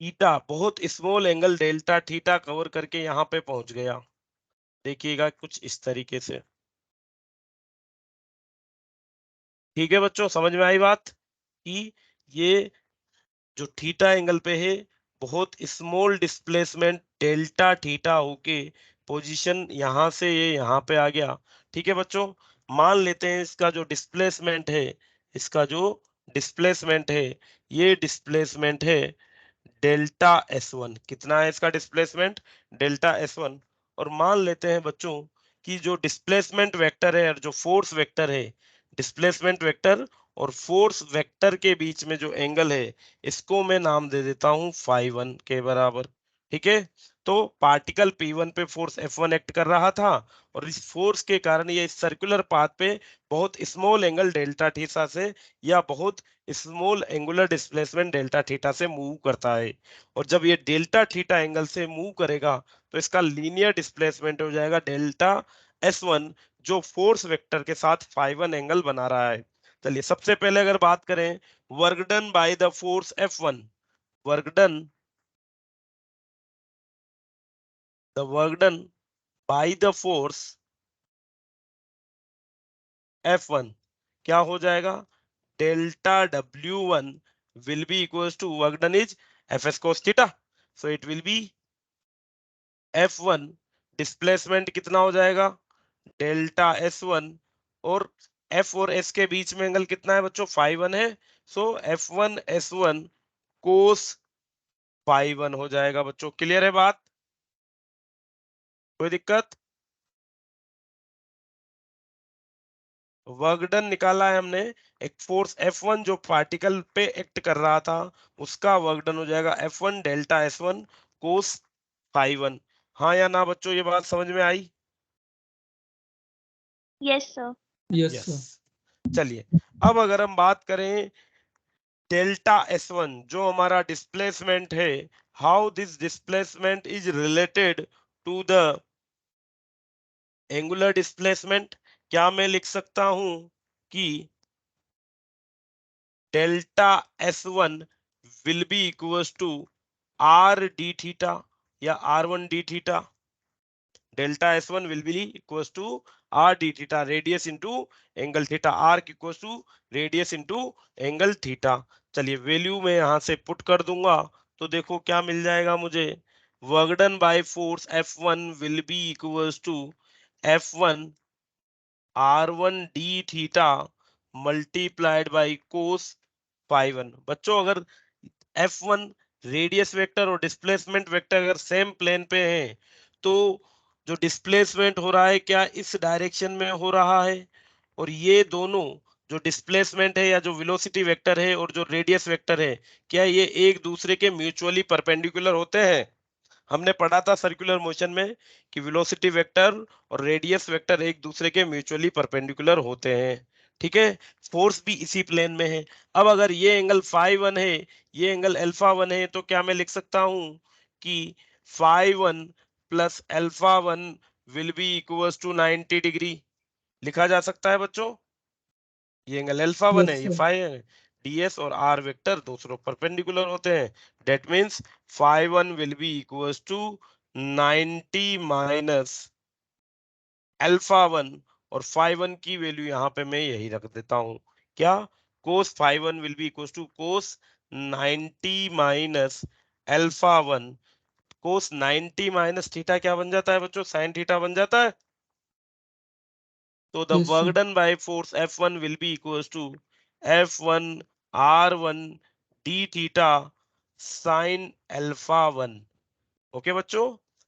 थीटा, बहुत small angle delta theta cover करके यहाँ पे पहुंच गया। देखिएगा कुछ इस तरीके से। ठीक है बच्चों, समझ में आई बात? कि ये जो थीटा एंगल पे है, बहुत स्मॉल डिस्प्लेसमेंट डेल्टा थीटा होके पोजीशन यहां से ये यहाँ पे आ गया। ठीक है बच्चों, मान लेते हैं इसका जो डिस्प्लेसमेंट है, इसका जो डिस्प्लेसमेंट है, ये डिस्प्लेसमेंट है डेल्टा S1। कितना है इसका डिस्प्लेसमेंट? Delta S1। और मान लेते हैं बच्चों कि जो डिस्प्लेसमेंट वेक्टर है और जो फोर्स वेक्टर है, डिस्प्लेसमेंट वेक्टर और फोर्स वेक्टर के बीच में जो एंगल है इसको मैं नाम दे देता हूं φ1 के बराबर। ठीक है, तो पार्टिकल P1 पे फोर्स F1 एक्ट कर रहा था और इस फोर्स के कारण ये इस सर्कुलर पाथ पे बहुत स्मॉल एंगल डेल्टा थीटा से या बहुत small angular displacement delta theta से मूव करता है। और जब ये डेल्टा थीटा एंगल से मूव करेगा तो इसका लीनियर डिस्प्लेसमेंट हो जाएगा डेल्टा S1, जो फोर्स वेक्टर के साथ φ1 एंगल बना रहा है। चलिए सबसे पहले अगर बात करें work done by the force F1, work done, the work done by the force F1 क्या हो जाएगा, delta W1 will be equals to work done is Fs cos theta, so it will be F1 displacement कितना हो जाएगा, delta S1, और F और S के बीच में एंगल कितना है बच्चों, φ1 है, सो F1 S1 cos φ1 हो जाएगा। बच्चों क्लियर है बात, कोई दिक्कत? वर्क डन निकाला है हमने, एक फोर्स F1 जो पार्टिकल पे एक्ट कर रहा था उसका वर्क डन हो जाएगा F1 डेल्टा S1 कोस φ1। हाँ या ना बच्चों, ये बात समझ में आई? Yes, sir. Yes, yes. sir. चलिए अब अगर हम बात करें डेल्टा S1 जो हमारा डिस्प्लेसमेंट है, how this displacement is related to the angular displacement, क्या मैं लिख सकता हूं कि delta S1 will be equals to r d theta या r1 d theta, delta S1 will be equals to r d theta, radius into angle theta, r equals to radius into angle theta. चलिए value में यहां से put कर दूंगा तो देखो क्या मिल जाएगा मुझे, work done by force F1 will be equals to F1 r1 d theta multiplied by cos φ1। बच्चों अगर F1 रेडियस वेक्टर और डिस्प्लेसमेंट वेक्टर अगर सेम प्लेन पे हैं तो जो डिस्प्लेसमेंट हो रहा है क्या इस डायरेक्शन में हो रहा है, और ये दोनों जो डिस्प्लेसमेंट है या जो वेलोसिटी वेक्टर है और जो रेडियस वेक्टर है क्या ये एक दूसरे के म्यूचुअली परपेंडिकुलर होते हैं। हमने पढ़ा था सर्कुलर मोशन में कि वेलोसिटी वेक्टर और रेडियस वेक्टर एक दूसरे के म्यूचुअली परपेंडिकुलर होते हैं। ठीक है, फोर्स भी इसी प्लेन में है। अब अगर ये एंगल φ1 है, ये एंगल α1 है, तो क्या मैं लिख सकता हूं कि φ1 plus α1 will be equals to 90 degree, लिखा जा सकता है बच्चों। ये एंगल α1 Yes, है, ये sir. फाई है, ds और r वेक्टर दूसरों परपेंडिकुलर होते हैं। That means φ1 will be equals to 90 minus α1, और φ1 की वैल्यू यहाँ पे मैं यही रख देता हूँ, क्या, cos φ1 will be equals to cos 90 minus α1, cos 90 minus theta क्या बन जाता है बच्चों, sin थीटा बन जाता है। So the Yes, work sir. done by force F1 will be equals to F1 R1 d theta sin alpha 1। Okay बच्चों,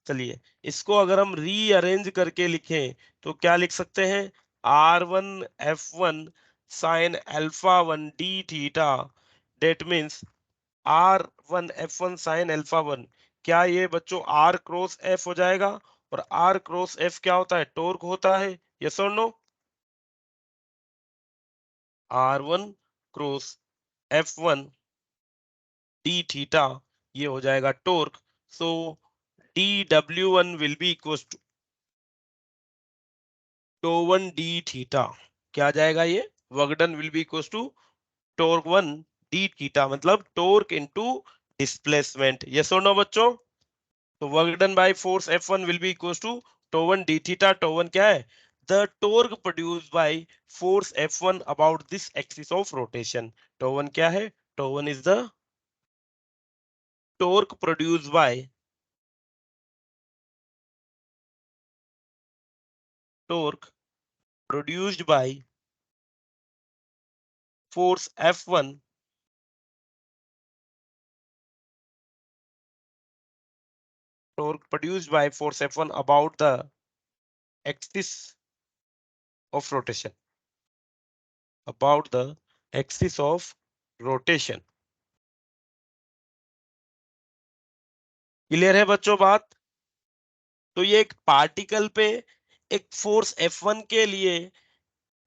चलिए इसको अगर हम रीअरेंज करके लिखें तो क्या लिख सकते हैं, R1 F1 sin alpha 1 d theta, that means R1 F1 sin alpha 1, क्या ये बच्चों R क्रॉस F हो जाएगा, और R क्रॉस F क्या होता है, टॉर्क होता है, यस और no. R1 cross F1 d theta ये हो जाएगा torque, so dW1 will be equals to tau d theta, क्या आ जाएगा ये, work done will be equals to torque 1 d थीटा, मतलब टॉर्क इनटू डिस्प्लेसमेंट, यस और नो बच्चों। तो work done by force F1 will be equals to tau d theta, tau क्या है, the torque produced by force F1 about this axis of rotation, tau क्या है, tau is the torque produced by torque produced by force F1 torque torque produced by force F1 about the axis of rotation. About the axis of rotation. Clear है बच्चों बात? तो ये एक particle पे एक फोर्स F1 के लिए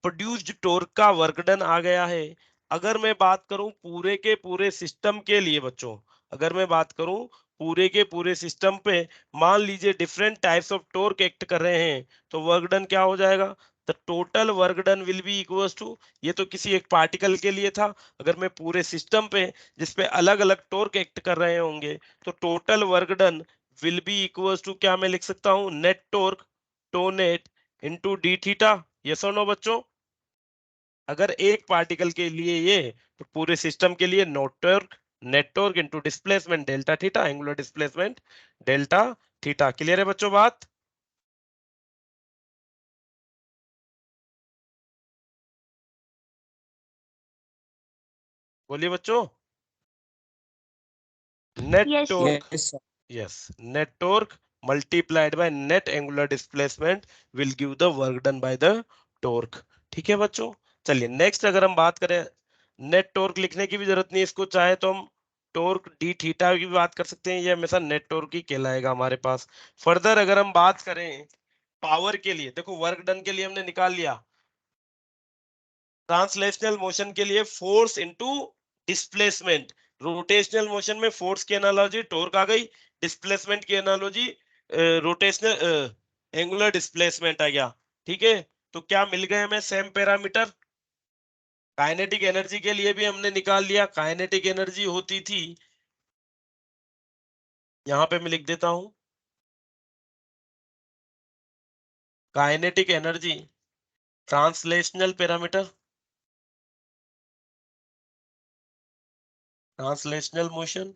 प्रोड्यूस्ड टॉर्क का वर्क डन आ गया है। अगर मैं बात करूं पूरे के पूरे सिस्टम के लिए बच्चों, अगर मैं बात करूं पूरे के पूरे सिस्टम पे, मान लीजिए different types of torque act कर रहे हैं, तो वर्क डन क्या हो जाएगा? The total work done will be equals to, ये तो किसी एक पार्टिकल के लिए था, अगर मैं पूरे सिस्टम पे जिसपे अलग अलग टॉर्क एक्ट कर रहे होंगे, तो total work done will be equals to, क्या मैं लिख सकता हूं? Net torque tau net into d theta. Yes और नो बच्चों? अगर एक पार्टिकल के लिए ये, तो पूरे सिस्टम के लिए net torque into displacement delta theta, angular displacement delta theta. Clear है बच्चों बात? बोलिए बच्चों। Net Yes. Torque, Yes, sir. Yes, net torque multiplied by net angular displacement will give the work done by the torque. ठीक है बच्चों? चलिए next, अगर हम बात करें, नेट टॉर्क लिखने की भी जरूरत नहीं, इसको चाहे तो हम टॉर्क डी थीटा की भी बात कर सकते हैं, ये हमेशा नेट टॉर्क ही कहलाएगा हमारे पास। फर्दर अगर हम बात करें पावर के लिए, देखो वर्क डन के लिए हमने निकाल लिया, ट्रांसलेशनल मोशन के लिए force into displacement, rotational motion में फोर्स की एनालॉजी टॉर्क आ गई, डिस्प्लेसमेंट की एनालॉजी रोटेशनल एंगुलर डिस्प्लेसमेंट आ गया। ठीक है, तो क्या मिल गए हमें? Same parameter. काइनेटिक एनर्जी के लिए भी हमने निकाल लिया, काइनेटिक एनर्जी होती थी, यहां पे मैं लिख देता हूं, kinetic energy translational parameter, translational motion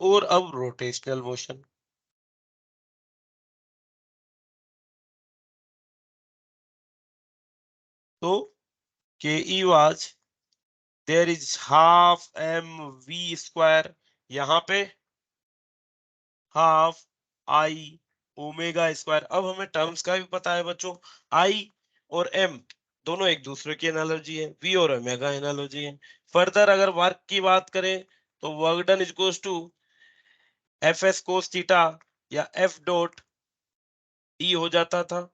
और अब रोटेशनल मोशन। तो K was there is half m v square, यहाँ पे हाफ आई ओमेगा स्क्वायर। अब हमें टर्म्स का भी पता है बच्चों, आई और एम दोनों एक दूसरे की एनालॉजी है, वी और ओमेगा एनालॉजी है। फर्दर अगर वर्क की बात करें, तो work done is equals to F S cos theta या एफ डॉट डी हो जाता था,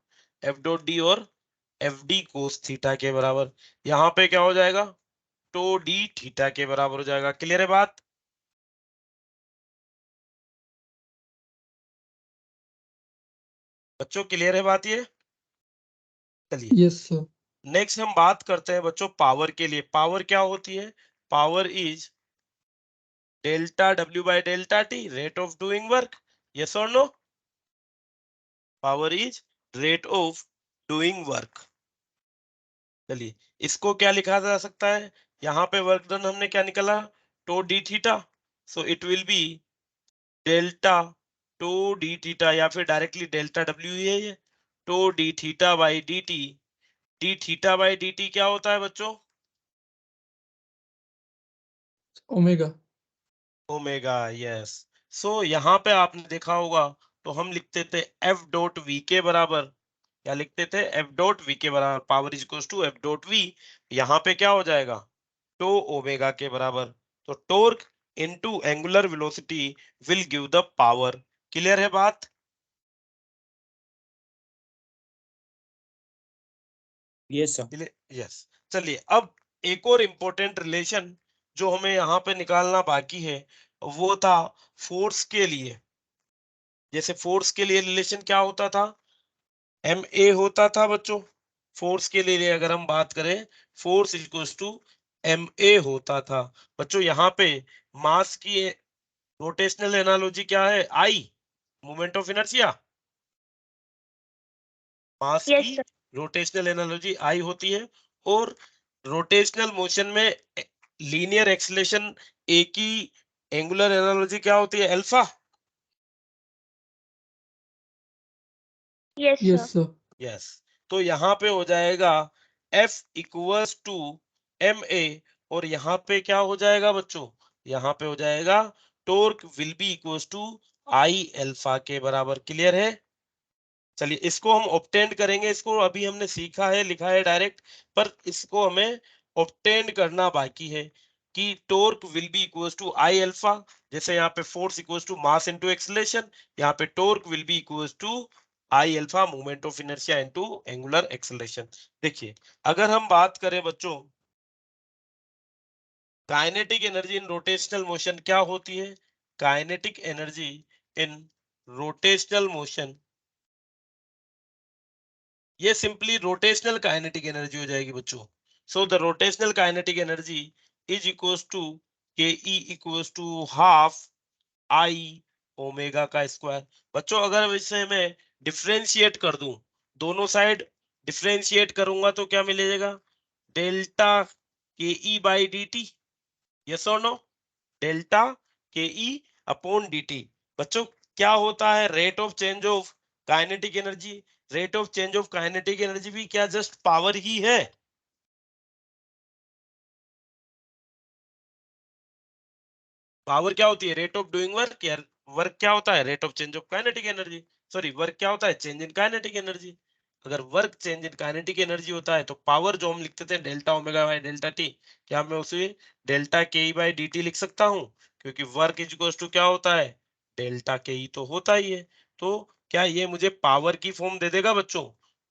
एफ डॉट डी और एफ डी कोस थीटा के बराबर। यहाँ पे क्या हो जाएगा? टो डी थीटा के बराबर हो जाएगा। क्लियर है बात? बच्चों क्लियर है बात ये? चलिए Yes, sir. नेक्स्ट हम बात करते हैं बच्चों पावर के लिए। पावर क्या होती है? Power is delta W by delta t, rate of doing work. Yes और no? Power is rate of doing work. चलिए इसको क्या लिखा जा सकता है? यहाँ पे वर्क डन हमने क्या निकाला? Tau d theta, so it will be delta tau d theta, या फिर डायरेक्टली डेल्टा डब्ल्यू ही है ये, tau d theta by d t. D theta by d t क्या होता है बच्चों? Omega. Omega, yes. सो यहाँ पे आपने देखा होगा, तो हम लिखते थे एफ डॉट वी के बराबर, क्या लिखते थे? एफ डॉट वी के बराबर power is equal to F dot v. यहाँ पे क्या हो जाएगा? टो ओमेगा के बराबर। तो torque into angular velocity will give the power. Clear है बात? yes, sir. यस। चलिए अब एक और इंपॉर्टेंट रिलेशन जो हमें यहाँ पे निकालना बाकी है, वो था फोर्स के लिए। जैसे फोर्स के लिए रिलेशन क्या होता था? एम ए होता था बच्चों। फोर्स के लिए अगर हम बात करें, force equals to m a होता था बच्चों। यहाँ पे मास की रोटेशनल एनालॉजी क्या है? I, moment of inertia. Mass Yes, की sir. रोटेशनल एनालॉजी आई होती है, और रोटेशनल मोशन में लीनियर एक्सीलरेशन ए की एंगुलर एनालॉजी क्या होती है? Alpha. Yes, Yes, sir. sir. Yes. तो यहाँ पे हो जाएगा F equals to m a, और यहाँ पे क्या हो जाएगा बच्चों? यहाँ पे हो जाएगा torque will be equals to I alpha के बराबर। क्लियर है? चलिए इसको हम ऑब्टेन करेंगे। इसको अभी हमने सीखा है, लिखा है डायरेक्ट, पर इसको हमें ऑब्टेन करना बाकी है कि torque will be equals to I alpha. जैसे यहाँ पे force equals to mass into acceleration, यहाँ पे torque will be equals to I alpha moment of inertia into angular acceleration. देखिए अगर हम बात करें बच्चों kinetic energy in rotational motion क्या होती है? Kinetic energy in rotational motion, ये सिंपली रोटेशनल काइनेटिक एनर्जी हो जाएगी बच्चों। So the rotational kinetic energy is equals to के E equals to half I omega का स्क्वायर। बच्चों अगर इसे मैं डिफरेंशिएट कर दूं, दोनों साइड डिफरेंशिएट करूंगा तो क्या मिलेगा? Delta K E by d t. Yes और नो? डेल्टा के ई अपॉन डी टी। बच्चों क्या होता है rate of change of kinetic energy? Rate of change of kinetic energy भी क्या जस्ट पावर ही है? पावर क्या होती है? Rate of doing work. यार वर्क क्या होता है? Rate of change of kinetic energy. Sorry, work क्या होता है? Change in kinetic energy. अगर work change in kinetic energy होता है तो पावर जो हम लिखते थे delta omega by delta t, क्या मैं उसे delta K E by d T लिख सकता हूँ? क्योंकि वर्क इज इक्वल्स टू क्या होता है? डेल्टा के ई तो होता ही है। तो क्या ये मुझे पावर की फॉर्म दे देगा बच्चों?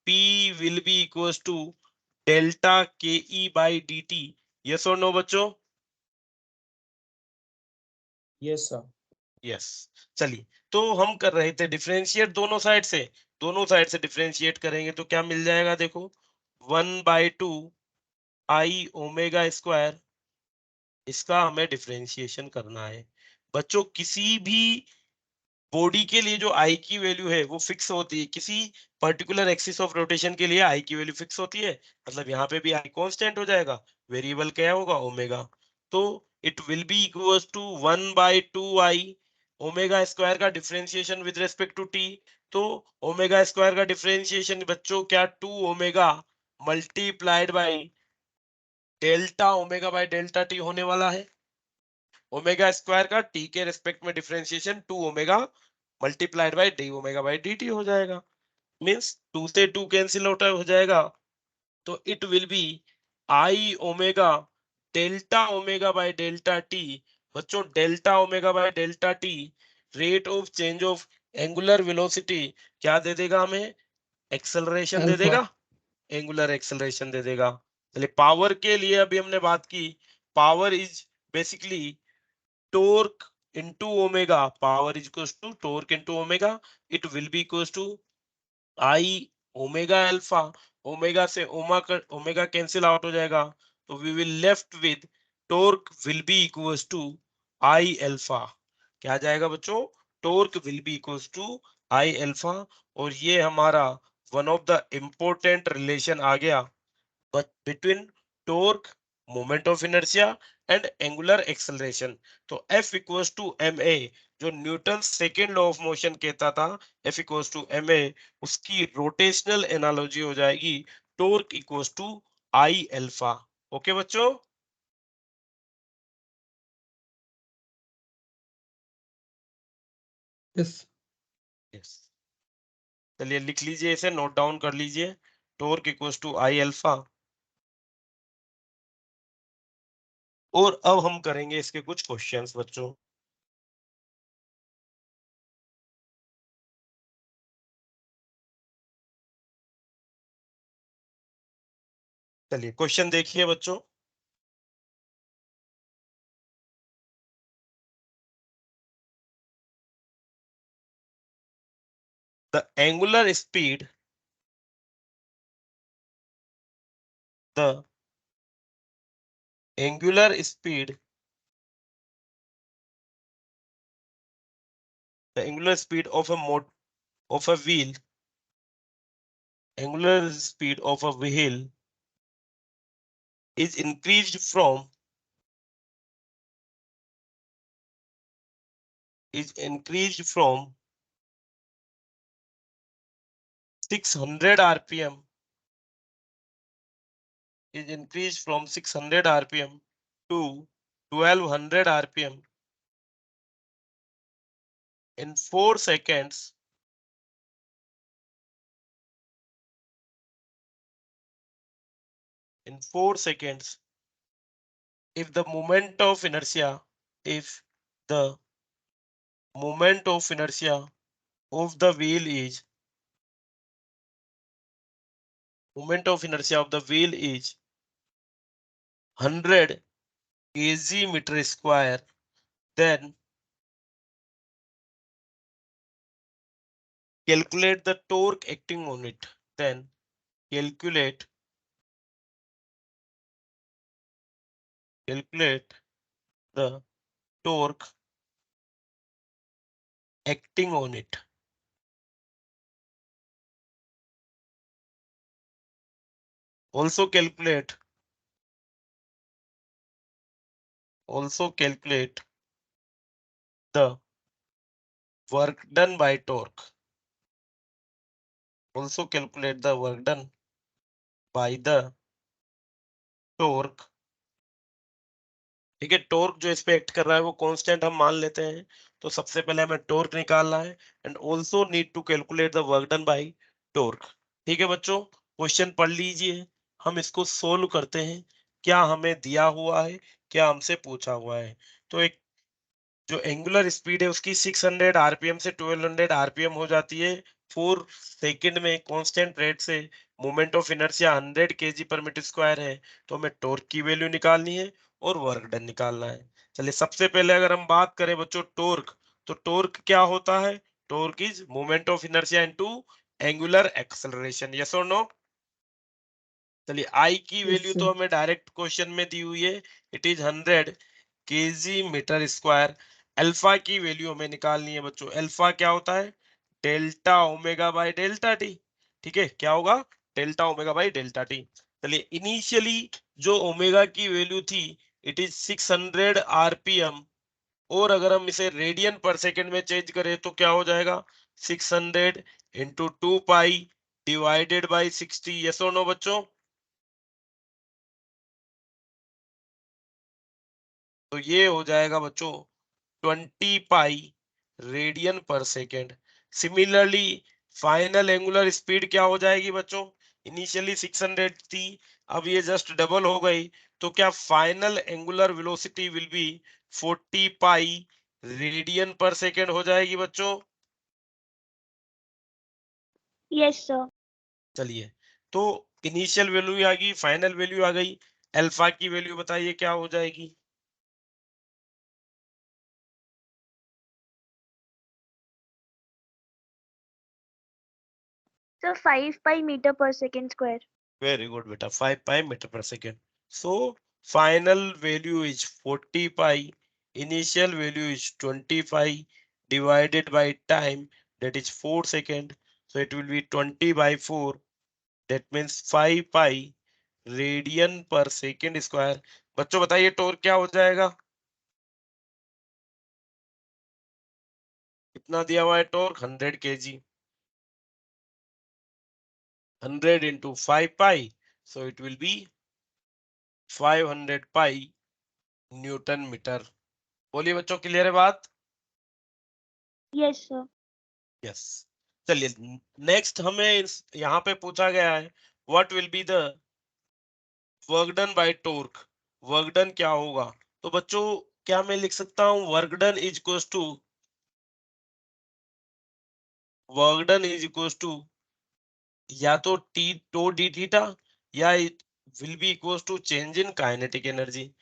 P will be equals to delta K E by d t. Yes और नो बच्चों? Yes sir. यस। चलिए तो हम कर रहे थे डिफरेंशिएट दोनों साइड से। दोनों साइड से डिफरेंशिएट करेंगे तो क्या मिल जाएगा? देखो 1/2 आई ओमेगा स्क्वायर, इसका हमें डिफरेंशिएशन करना है। बच्चों किसी भी बॉडी के लिए जो आई की वैल्यू है वो फिक्स होती है। किसी पर्टिकुलर एक्सिस ऑफ रोटेशन के लिए आई की वैल्यू फिक्स होती है। मतलब यहाँ पे भी आई कांस्टेंट हो जाएगा, वेरिएबल क्या होगा? ओमेगा। तो it will be equals to 1/2 I omega square का differentiation with respect to t. तो ओमेगा स्क्वायर का डिफरेंशिएशन बच्चों क्या? 2 omega multiplied by delta omega by delta t होने वाला है। ओमेगा स्क्वायर का टी के रिस्पेक्ट में differentiation 2 omega multiplied by d omega by d t हो जाएगा। मीन्स 2 से 2 कैंसिल आउट हो जाएगा। तो it will be I omega delta omega by delta t. बच्चों delta omega by delta t rate of change of angular velocity क्या दे देगा हमें? एक्सेलरेशन दे अल्फा। देगा, एंगुलर एक्सेलरेशन दे देगा। चलिए पावर के लिए अभी हमने बात की। Power is basically torque into omega. Power is equals to torque into omega. It will be equals to I omega alpha. Omega से ओमेगा कैंसिल आउट हो जाएगा, तो we will left with torque will be equals to I alpha. क्या जाएगा बच्चों? Torque will be equals to I alpha. और ये हमारा one of the important relation आ गया between torque, moment of inertia and angular acceleration। तो F equals to ma, जो Newton second law of motion कहता था, F equals to ma, उसकी रोटेशनल एनालॉजी हो जाएगी torque equals to I alpha. Okay बच्चों? यस। यस। चलिए लिख लीजिए, इसे नोट डाउन कर लीजिए। Torque equals to I alpha. और अब हम करेंगे इसके कुछ क्वेश्चंस बच्चों। चलिए क्वेश्चन देखिए बच्चों। The angular speed, the angular speed, the angular speed of of a wheel, angular speed of a wheel is increased from 600 rpm, is increased from 600 rpm to 1200 rpm in 4 seconds, if the moment of inertia, if the moment of inertia of the wheel is 100 kg meter square, then calculate the torque acting on it. Then calculate the torque acting on it. Also calculate the work done by torque. Also calculate the work done by the torque. ठीक है, torque जो इस पे act कर रहा है वो constant हम मान लेते हैं, तो सबसे पहले हमें टॉर्क निकालना है and also need to calculate the work done by torque. ठीक है बच्चों, क्वेश्चन पढ़ लीजिए, हम इसको सोल्व करते हैं। क्या हमें दिया हुआ है, क्या हमसे पूछा हुआ है। तो एक जो एंगुलर स्पीड है उसकी 600 आरपीएम से 1200 आरपीएम हो जाती है 4 सेकंड में कांस्टेंट रेट से। मोमेंट ऑफ इनर्शिया 100 केजी पर मीटर स्क्वायर है, तो हमें टॉर्क की वैल्यू निकालनी है और वर्क डन निकालना है। चलिए सबसे पहले अगर हम बात करें बच्चों टॉर्क, तो टॉर्क क्या होता है? Torque is moment of inertia into angular acceleration. Yes और नो? चलिए आई की वैल्यू तो हमें डायरेक्ट क्वेश्चन में दी हुई है, it is 100 KG metre square. Alpha की वैल्यू हमें निकालनी है बच्चों। अल्फा क्या होता है? Delta omega by delta t. ठीक है, क्या होगा? Delta omega by delta t. चलिए इनिशियली जो ओमेगा की वैल्यू थी इट इज 600 आरपीएम, और अगर हम इसे रेडियन पर सेकेंड में चेंज करें तो क्या हो जाएगा? 600 into 2 pi divided by 60। Yes और नो बच्चों? तो ये हो जाएगा बच्चों 20 पाई रेडियन पर second. Similarly final angular speed क्या हो जाएगी बच्चों? इनिशियली 600 थी, अब ये जस्ट डबल हो गई, तो क्या final angular velocity will be 40 pi radian पर सेकेंड हो जाएगी बच्चों? Yes, sir. चलिए, तो इनिशियल वैल्यू आ गई, फाइनल वैल्यू आ गई, अल्फा की वैल्यू बताइए क्या हो जाएगी? So 5 pi meter per second square. Very good, beta. 5 pi meter per second. So final value is 40 pi. Initial value is 25 divided by time, that is 4 second. So it will be 20 by 4. That means 5 pi radian per second square. बच्चों बताइए torque क्या हो जाएगा? कितना दिया हुआ है torque? 100 kg. 100 into 5 pi. So it will be 500 pi newton metre. बोलिए बच्चों, क्लियर है बात? Yes, sir. यस। चलिए नेक्स्ट हमें यहाँ पे पूछा गया है what will be the work done by torque. Work done क्या होगा? तो बच्चों क्या मैं लिख सकता हूँ work done is equals to या तो टी टो डी थीटा, या it will be equals to change in kinetic energy.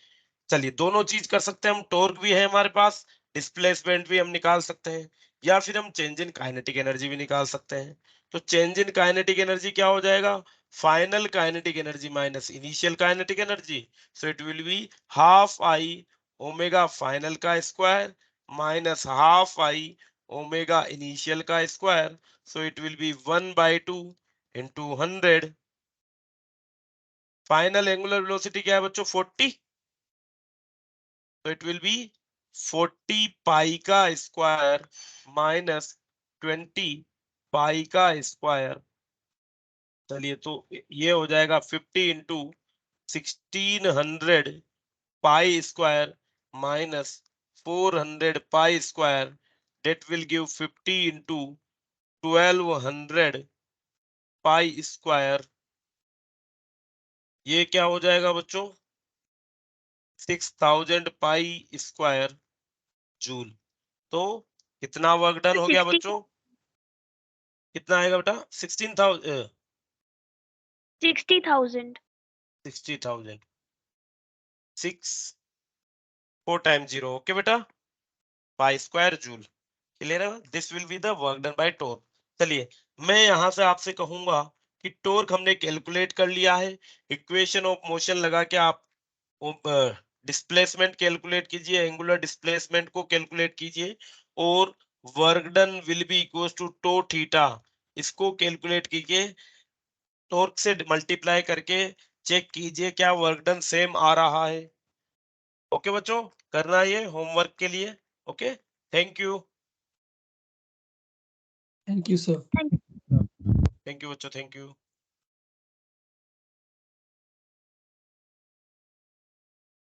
चलिए दोनों चीज कर सकते हैं हम, टॉर्क भी है हमारे पास, डिस्प्लेसमेंट भी हम निकाल सकते हैं, या फिर हम चेंज इन काइनेटिक एनर्जी भी निकाल सकते हैं। तो चेंज इन काइनेटिक एनर्जी क्या हो जाएगा? Final kinetic energy minus initial kinetic energy. So it will be half I omega final का square minus half I omega initial का square. So it will be 1/2 into 100। Final angular velocity क्या है बच्चों? 40। तो it will B 40 पाई का square minus 20 पाई का square. चलिए तो ये हो जाएगा 50 into 1600 pi square minus 400 pi square. that will give 50 into 1200 pi square. ये क्या हो जाएगा बच्चों? 6000 पाई स्क्वायर जूल। तो कितना वर्क डन हो गया 60 बच्चों? कितना आएगा बेटा? 16,000 60,000 60,000 6 4 times 0. ओके बेटा, पाई स्क्वायर जूल। क्लियर है? This will be the work done by torque. चलिए मैं यहां से आपसे कहूंगा कि टॉर्क हमने कैलकुलेट कर लिया है। इक्वेशन ऑफ मोशन लगा के आप डिस्प्लेसमेंट कैलकुलेट कीजिए, एंगुलर डिस्प्लेसमेंट को कैलकुलेट कीजिए, और work done will be equals to tau theta, इसको कैलकुलेट कीजिए। टॉर्क से मल्टीप्लाई करके चेक कीजिए क्या वर्क डन सेम आ रहा है। ओके बच्चों, करना है ये होमवर्क के लिए। Okay, thank you. Thank you, sir. Thank thank you बच्चों, थैंक यू।